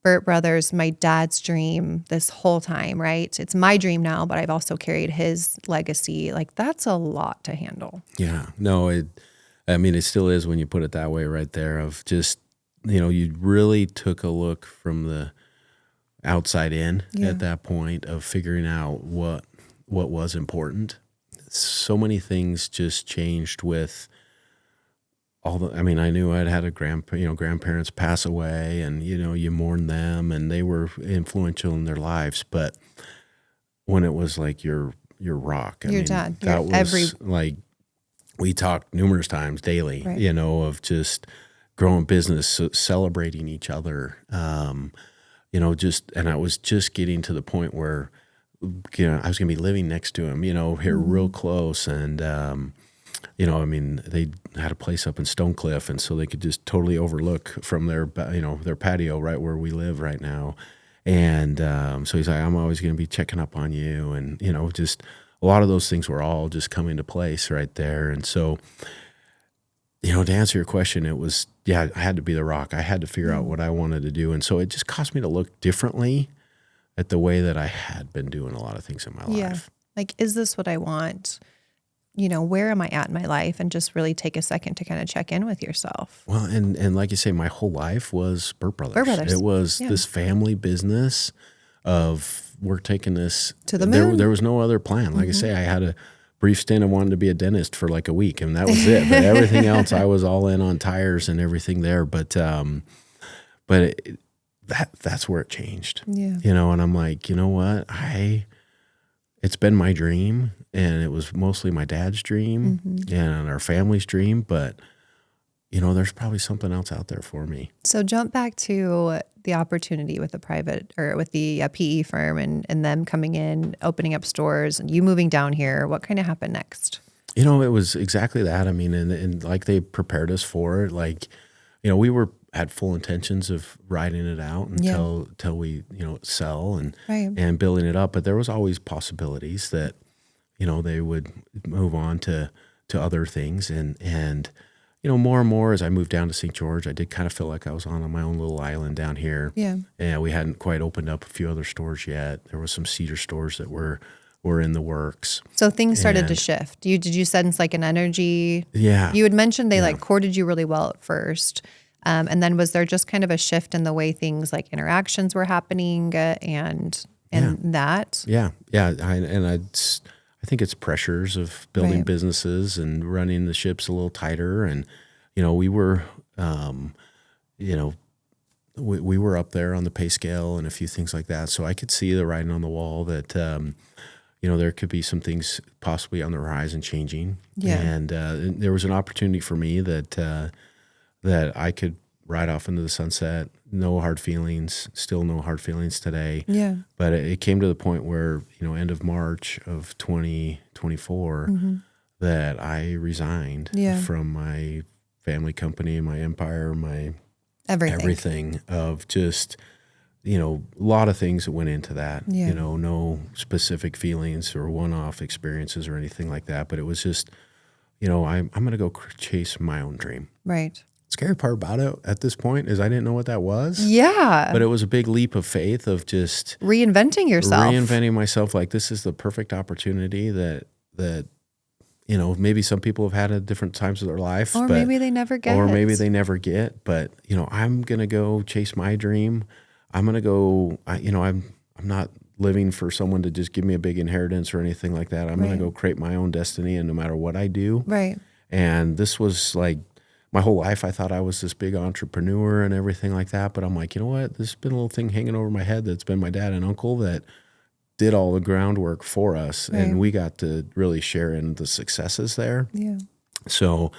Burt Brothers, my dad's dream this whole time, right? It's my dream now, but I've also carried his legacy. Like that's a lot to handle. Yeah. No, it still is when you put it that way right there, of just, you really took a look from the outside in at that point of figuring out what was important. So many things just changed with I knew I'd had grandparents pass away, and, you mourn them and they were influential in their lives. But when it was like your rock, Your dad, that was like, we talked numerous times daily, right. Of just growing business, celebrating each other. And I was just getting to the point where, I was going to be living next to him, here real close. And, they had a place up in Stonecliff, and so they could just totally overlook from their patio right where we live right now. And so he's like, I'm always going to be checking up on you. And, just a lot of those things were all just coming to place right there. And so, to answer your question, it was, I had to be the rock. I had to figure out what I wanted to do. And so it just caused me to look differently at the way that I had been doing a lot of things in my life. Like, is this what I want? Where am I at in my life? And just really take a second to kind of check in with yourself. Well, and like you say, my whole life was Burt Brothers. Burt Brothers. It was this family business of, we're taking this to the moon. There was no other plan. Like I say, I had a brief stint of wanting to be a dentist for like a week, and that was it. But everything else, I was all in on tires and everything there. But that's where it changed. Yeah. And I'm like, you know what? It's been my dream, and it was mostly my dad's dream and our family's dream, but there's probably something else out there for me. So jump back to the opportunity with the private or with the PE firm and them coming in, opening up stores, and you moving down here. What kind of happened next? It was exactly that. And like they prepared us for it. Like, we had full intentions of riding it out until we, sell and building it up. But there was always possibilities that, they would move on to other things. And more and more as I moved down to St. George, I did kind of feel like I was on my own little island down here. Yeah. And we hadn't quite opened up a few other stores yet. There was some cedar stores that were in the works. So things started to shift. Did you sense like an energy? Yeah. You had mentioned they like courted you really well at first. And then was there just kind of a shift in the way things like interactions were happening and that? Yeah. Yeah. I think it's pressures of building businesses and running the ships a little tighter. And, we were, we were up there on the pay scale and a few things like that. So I could see the writing on the wall that, there could be some things possibly on the horizon changing. Yeah. And there was an opportunity for me that I could ride off into the sunset. No hard feelings, still no hard feelings today. Yeah. But it came to the point where, end of March of 2024, that I resigned from my family company, my empire, my everything of just a lot of things that went into that, Yeah. no specific feelings or one-off experiences or anything like that. But it was just, I'm going to go chase my own dream. Right. Scary part about it at this point is I didn't know what that was. Yeah. But it was a big leap of faith of just reinventing yourself. Reinventing myself. Like, this is the perfect opportunity that maybe some people have had at different times of their life. Or maybe they never get. But, I'm going to go chase my dream. I'm going to go, I'm not living for someone to just give me a big inheritance or anything like that. I'm going to go create my own destiny, and no matter what I do. Right. And this was like, my whole life, I thought I was this big entrepreneur and everything like that. But I'm like, you know what? There's been a little thing hanging over my head that's been my dad and uncle that did all the groundwork for us. Right. And we got to really share in the successes there. Yeah. So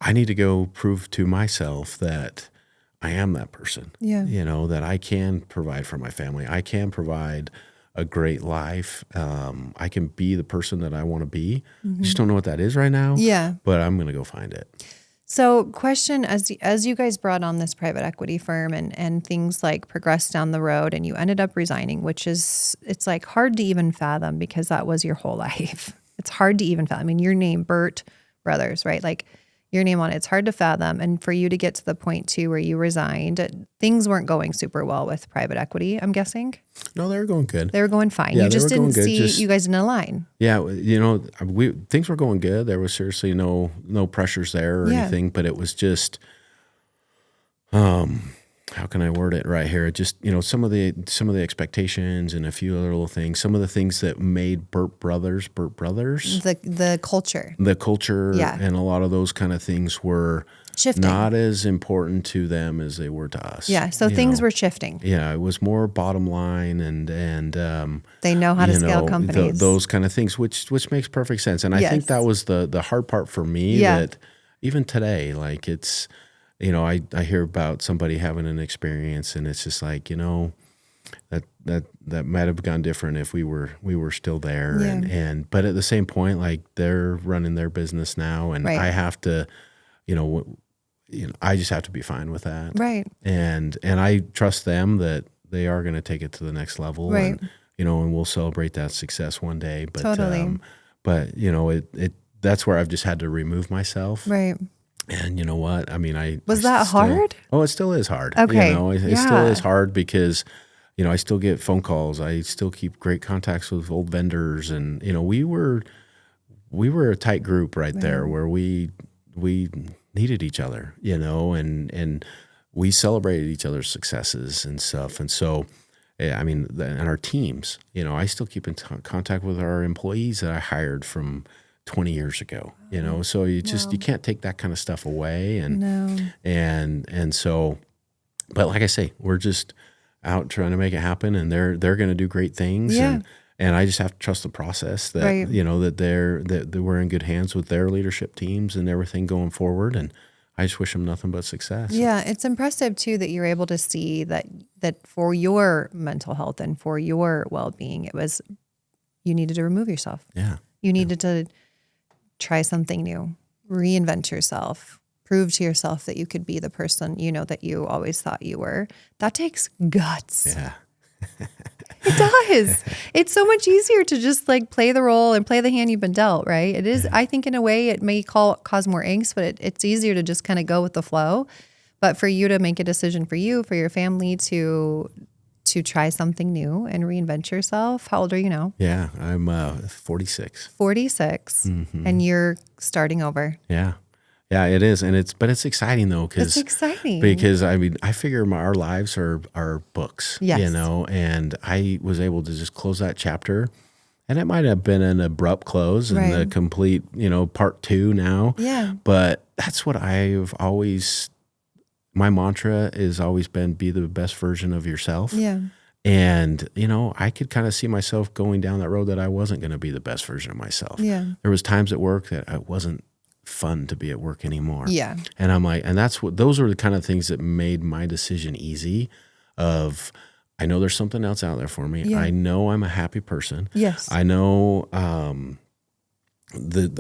I need to go prove to myself that I am that person. Yeah. That I can provide for my family. I can provide a great life. I can be the person that I want to be. I just don't know what that is right now. Yeah. But I'm going to go find it. So question, as you guys brought on this private equity firm and things like progressed down the road and you ended up resigning, which is, it's like hard to even fathom because that was your whole life. It's hard to even fathom. I mean, your name, Burt Brothers, right? Like your name on it, it's hard to fathom. And for you to get to the point too where you resigned, things weren't going super well with private equity, I'm guessing. No, they were going good. They were going fine. Yeah, you just didn't see, just, you guys didn't align. Yeah, things were going good. There was seriously no pressures there or anything, but it was just, how can I word it right here? It just, some of the expectations and a few other little things, some of the things that made Burt Brothers. The culture. The culture and a lot of those kind of things were shifting. Not as important to them as they were to us. Yeah, so things were shifting. Yeah, it was more bottom line and they know how to scale companies. Those kind of things, which makes perfect sense. And I think that was the hard part for me that even today, like it's, I hear about somebody having an experience and it's just like, that might have gone different if we were still there. Yeah. But at the same point, like they're running their business now and I have to, I just have to be fine with that. Right. And I trust them that they are going to take it to the next level. Right. And we'll celebrate that success one day. But, totally. But that's where I've just had to remove myself. Right. And you know what? I mean, was that hard? Oh, it still is hard. Okay. It still is hard because, I still get phone calls. I still keep great contacts with old vendors. And, we were a tight group right there where we needed each other, and we celebrated each other's successes and stuff. And so, and our teams, I still keep in contact with our employees that I hired from 20 years ago, so you can't take that kind of stuff away. And so, but like I say, we're just out trying to make it happen and they're going to do great things. Yeah. And I just have to trust the process that, that we're in good hands with their leadership teams and everything going forward. And I just wish them nothing but success. Yeah. It's impressive too, that you're able to see that for your mental health and for your well-being, you needed to remove yourself. Yeah. You needed to try something new, reinvent yourself, prove to yourself that you could be the person, that you always thought you were. That takes guts. Yeah. It does. It's so much easier to just like play the role and play the hand you've been dealt, right? It is, I think in a way it may cause more angst, but it's easier to just kind of go with the flow. But for you to make a decision for your family to try something new and reinvent yourself. How old are you now? Yeah, I'm 46. 46, and you're starting over. Yeah. Yeah, it is. But it's exciting though. It's exciting. Because I figure our lives are books, yes. And I was able to just close that chapter and it might have been an abrupt close and the complete, part 2 now. Yeah. But that's what my mantra has always been, be the best version of yourself. Yeah. And, I could kind of see myself going down that road that I wasn't going to be the best version of myself. Yeah. There was times at work that it wasn't fun to be at work anymore. Yeah. And I'm like, and those were the kind of things that made my decision easy of, I know there's something else out there for me. Yeah. I know I'm a happy person. Yes. I know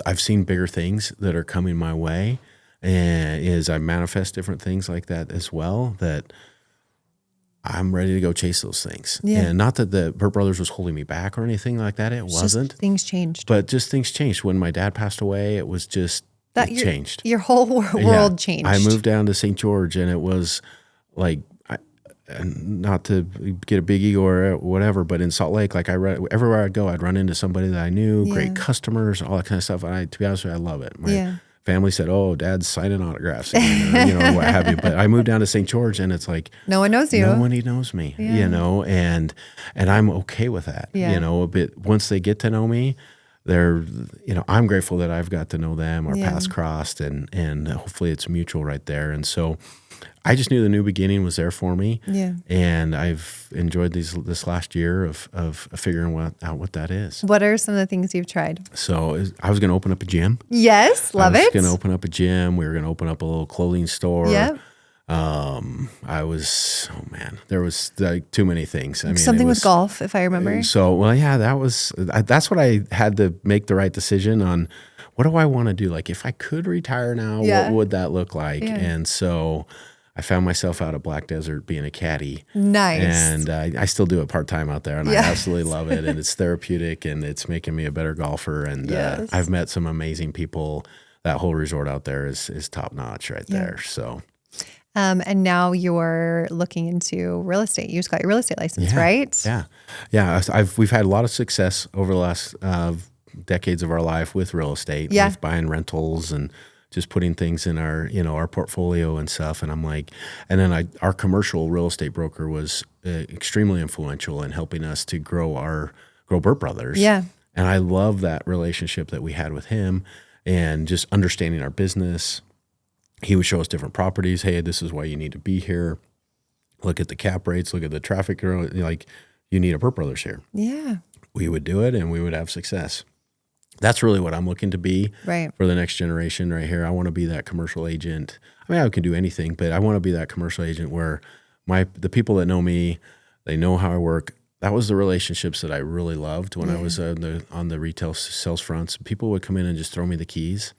I've seen bigger things that are coming my way. And as I manifest different things like that as well, that I'm ready to go chase those things. Yeah. And not that the Burt Brothers was holding me back or anything like that. It wasn't. Things changed. But just things changed. When my dad passed away, it was just, it changed. Your whole world changed. I moved down to St. George, and it was like, not to get a big ego or whatever, but in Salt Lake, like everywhere I'd go, I'd run into somebody that I knew, great customers, all that kind of stuff. And to be honest with you, I love it. My family said, "Oh, Dad's signing autographs," and, what have you. But I moved down to St. George, and it's like no one knows you. Nobody knows me, and I'm okay with that. But once they get to know me, they're, I'm grateful that I've got to know them. Our paths crossed, and hopefully it's mutual right there. And so I just knew the new beginning was there for me. Yeah. And I've enjoyed this last year of figuring out what that is. What are some of the things you've tried? So I was going to open up a gym. Yes. Love it. I was going to open up a gym. We were going to open up a little clothing store. Yeah. There was like too many things. I mean, something with golf, if I remember. So, that's what I had to make the right decision on. What do I want to do? Like, if I could retire now, what would that look like? Yeah. And so I found myself out at Black Desert being a caddy. Nice. And I still do it part-time out there, and I absolutely love it. And it's therapeutic, and it's making me a better golfer. And I've met some amazing people. That whole resort out there is top-notch right there. So. And now you're looking into real estate. You just got your real estate license, right? Yeah. We've had a lot of success over the last decades of our life with real estate, with buying rentals and just putting things in our portfolio and stuff. And I'm like, and then our commercial real estate broker was extremely influential in helping us to grow Burt Brothers. Yeah. And I love that relationship that we had with him, and just understanding our business. He would show us different properties. Hey, this is why you need to be here. Look at the cap rates. Look at the traffic. Like, you need a Burt Brothers here. Yeah. We would do it, and we would have success. That's really what I'm looking to be for the next generation right here. I want to be that commercial agent. I mean, I can do anything, but I want to be that commercial agent where the people that know me, they know how I work. That was the relationships that I really loved when I was on the retail sales fronts. People would come in and just throw me the keys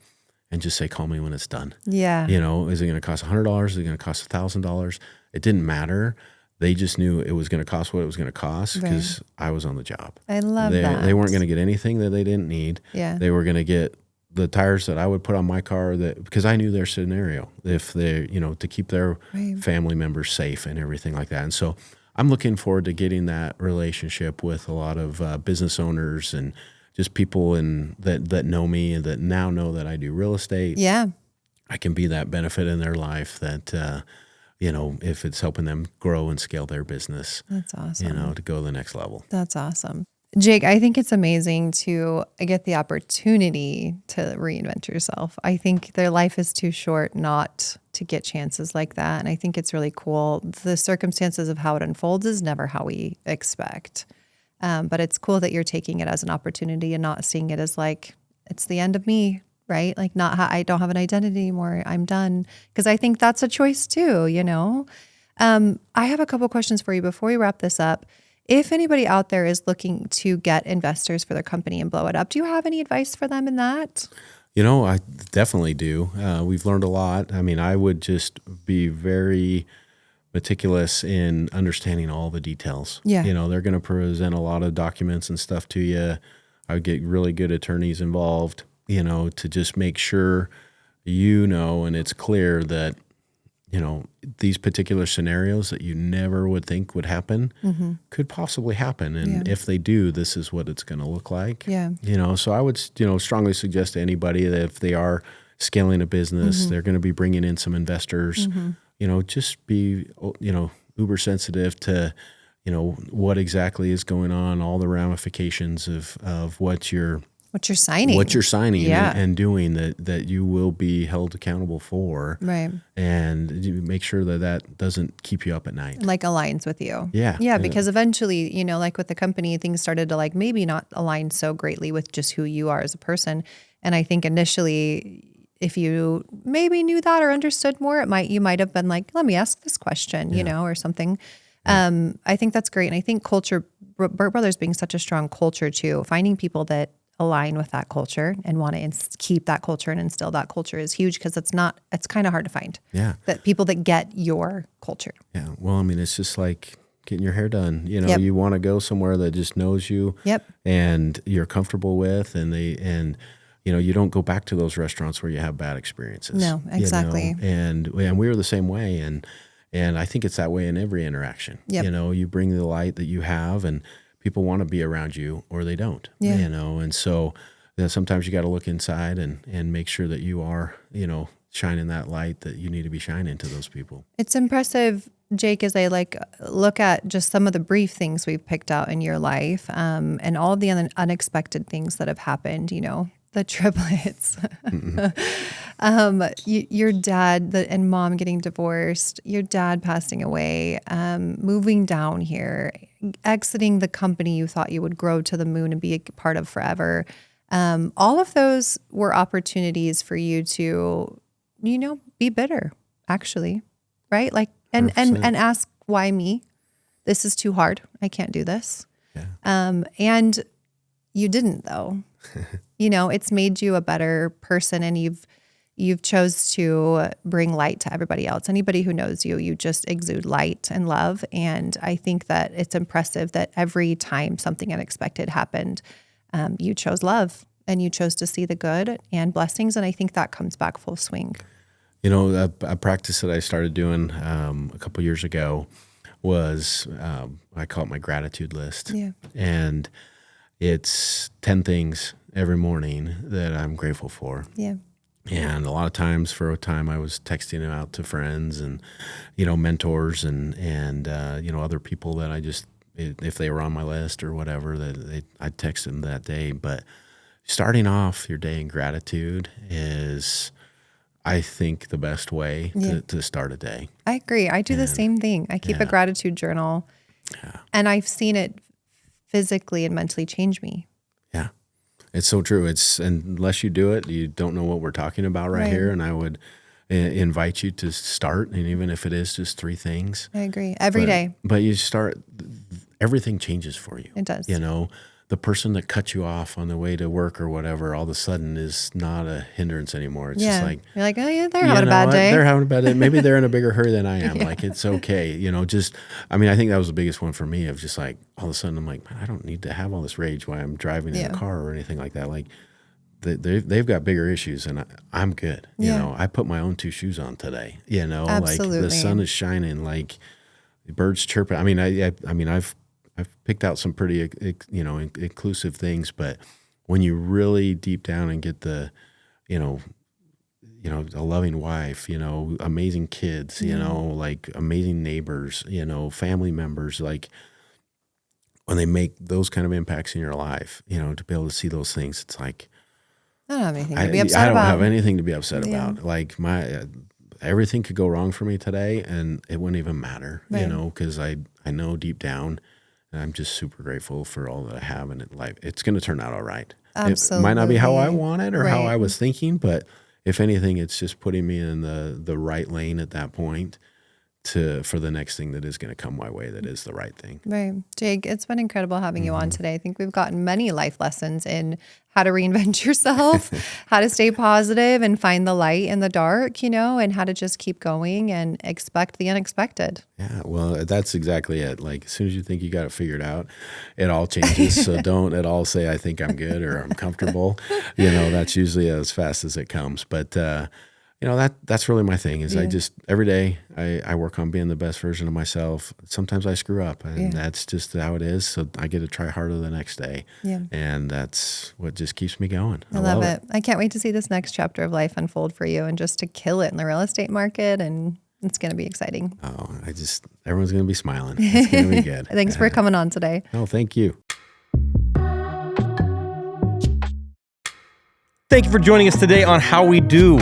and just say, call me when it's done. Yeah. Is it going to cost $100? Is it going to cost $1,000? It didn't matter. They just knew it was going to cost what it was going to cost because I was on the job. I love that. They weren't going to get anything that they didn't need. Yeah. They were going to get the tires that I would put on my car because I knew their scenario, if they, to keep their family members safe and everything like that. And so I'm looking forward to getting that relationship with a lot of business owners and just people that know me and that now know that I do real estate. Yeah. I can be that benefit in their life that, if it's helping them grow and scale their business. That's awesome. To go to the next level. That's awesome. Jake, I think it's amazing to get the opportunity to reinvent yourself. I think their life is too short not to get chances like that. And I think it's really cool. The circumstances of how it unfolds is never how we expect. But it's cool that you're taking it as an opportunity and not seeing it as like, it's the end of me, right? Like I don't have an identity anymore. I'm done. Because I think that's a choice too, I have a couple questions for you before we wrap this up. If anybody out there is looking to get investors for their company and blow it up, do you have any advice for them in that? I definitely do. We've learned a lot. I mean, I would just be very meticulous in understanding all the details. Yeah. They're going to present a lot of documents and stuff to you. I would get really good attorneys involved, to just make sure and it's clear that, these particular scenarios that you never would think would happen could possibly happen. And if they do, this is what it's going to look like. Yeah. So I would, strongly suggest to anybody that if they are scaling a business, they're going to be bringing in some investors, just be, uber sensitive to, what exactly is going on, all the ramifications of what you're signing and doing that you will be held accountable for. Right. And you make sure that doesn't keep you up at night. Like aligns with you. Yeah. Yeah. Because eventually, like with the company, things started to maybe not align so greatly with just who you are as a person. And I think initially, if you maybe knew that or understood more, you might have been like, let me ask this question, or something. I think that's great. And I think Burt Brothers being such a strong culture too, finding people that align with that culture and want to keep that culture and instill that culture is huge, because it's kind of hard to find. Yeah. That people that get your culture. Yeah. Well, I mean, it's just like getting your hair done. You know, Yep. you want to go somewhere that just knows you Yep. and you're comfortable with, and you don't go back to those restaurants where you have bad experiences. No, exactly. And we were the same way. And I think it's that way in every interaction. Yep. You bring the light that you have, and people want to be around you or they don't. Yeah. And so sometimes you got to look inside and make sure that you are, shining that light that you need to be shining to those people. It's impressive, Jake, as I look at just some of the brief things we've picked out in your life, and all of the unexpected things that have happened, the triplets, your dad and mom getting divorced, your dad passing away, moving down here, exiting the company you thought you would grow to the moon and be a part of forever. All of those were opportunities for you to, be bitter, actually, right? And ask, why me? This is too hard. I can't do this. Yeah. And you didn't, though. It's made you a better person, and you've chose to bring light to everybody else. Anybody who knows you, you just exude light and love. And I think that it's impressive that every time something unexpected happened, you chose love and you chose to see the good and blessings. And I think that comes back full swing. A practice that I started doing a couple years ago was, I call it my gratitude list. Yeah. And it's 10 things every morning that I'm grateful for. Yeah. And a lot of times, for a time, I was texting them out to friends and, mentors and other people that I just, if they were on my list or whatever, I'd text them that day. But starting off your day in gratitude is, I think, the best way to start a day. I agree. I do the same thing. I keep a gratitude journal, and I've seen it physically and mentally change me. Yeah, it's so true. Unless you do it, you don't know what we're talking about right here. And I would invite you to start, and even if it is just 3 things. I agree. Every day. But you start, everything changes for you. It does. The person that cut you off on the way to work or whatever, all of a sudden is not a hindrance anymore. It's just like, you're like, oh yeah, they're having a bad day. They're having a bad day. Maybe they're in a bigger hurry than I am. Like, it's okay. I think that was the biggest one for me, of just like, all of a sudden I'm like, man, I don't need to have all this rage while I'm driving in a car or anything like that. Like, they've got bigger issues, and I'm good. I put my own 2 shoes on today. Absolutely. Like, the sun is shining, like the birds chirping. I mean, I've picked out some pretty, inclusive things, but when you really deep down and get the, a loving wife, amazing kids, like amazing neighbors, family members, like when they make those kind of impacts in your life, to be able to see those things, it's like, I don't have anything to be upset about. I don't have anything to be upset about. Like, everything could go wrong for me today, and it wouldn't even matter, because I know deep down, and I'm just super grateful for all that I have in life. It's going to turn out all right. Absolutely. It might not be how I want it or how I was thinking, but if anything, it's just putting me in the right lane at that point for the next thing that is going to come my way that is the right thing. Right. Jake, it's been incredible having you on today. I think we've gotten many life lessons in how to reinvent yourself, how to stay positive and find the light in the dark, and how to just keep going and expect the unexpected. Yeah, well, that's exactly it. Like, as soon as you think you got it figured out, it all changes. So don't at all say, I think I'm good or I'm comfortable. That's usually as fast as it comes. But, that's really my thing is I just, every day I work on being the best version of myself. Sometimes I screw up, and that's just how it is. So I get to try harder the next day. Yeah. And that's what just keeps me going. I love it. I can't wait to see this next chapter of life unfold for you and just to kill it in the real estate market. And it's going to be exciting. Oh, everyone's going to be smiling. It's going to be good. Thanks for coming on today. Oh, thank you. Thank you for joining us today on How We Do.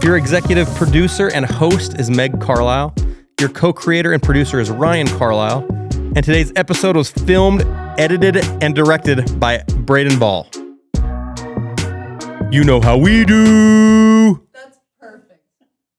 Your executive producer and host is Meg Carlisle. Your co-creator and producer is Ryan Carlisle. And today's episode was filmed, edited, and directed by Braden Ball. You know how we do.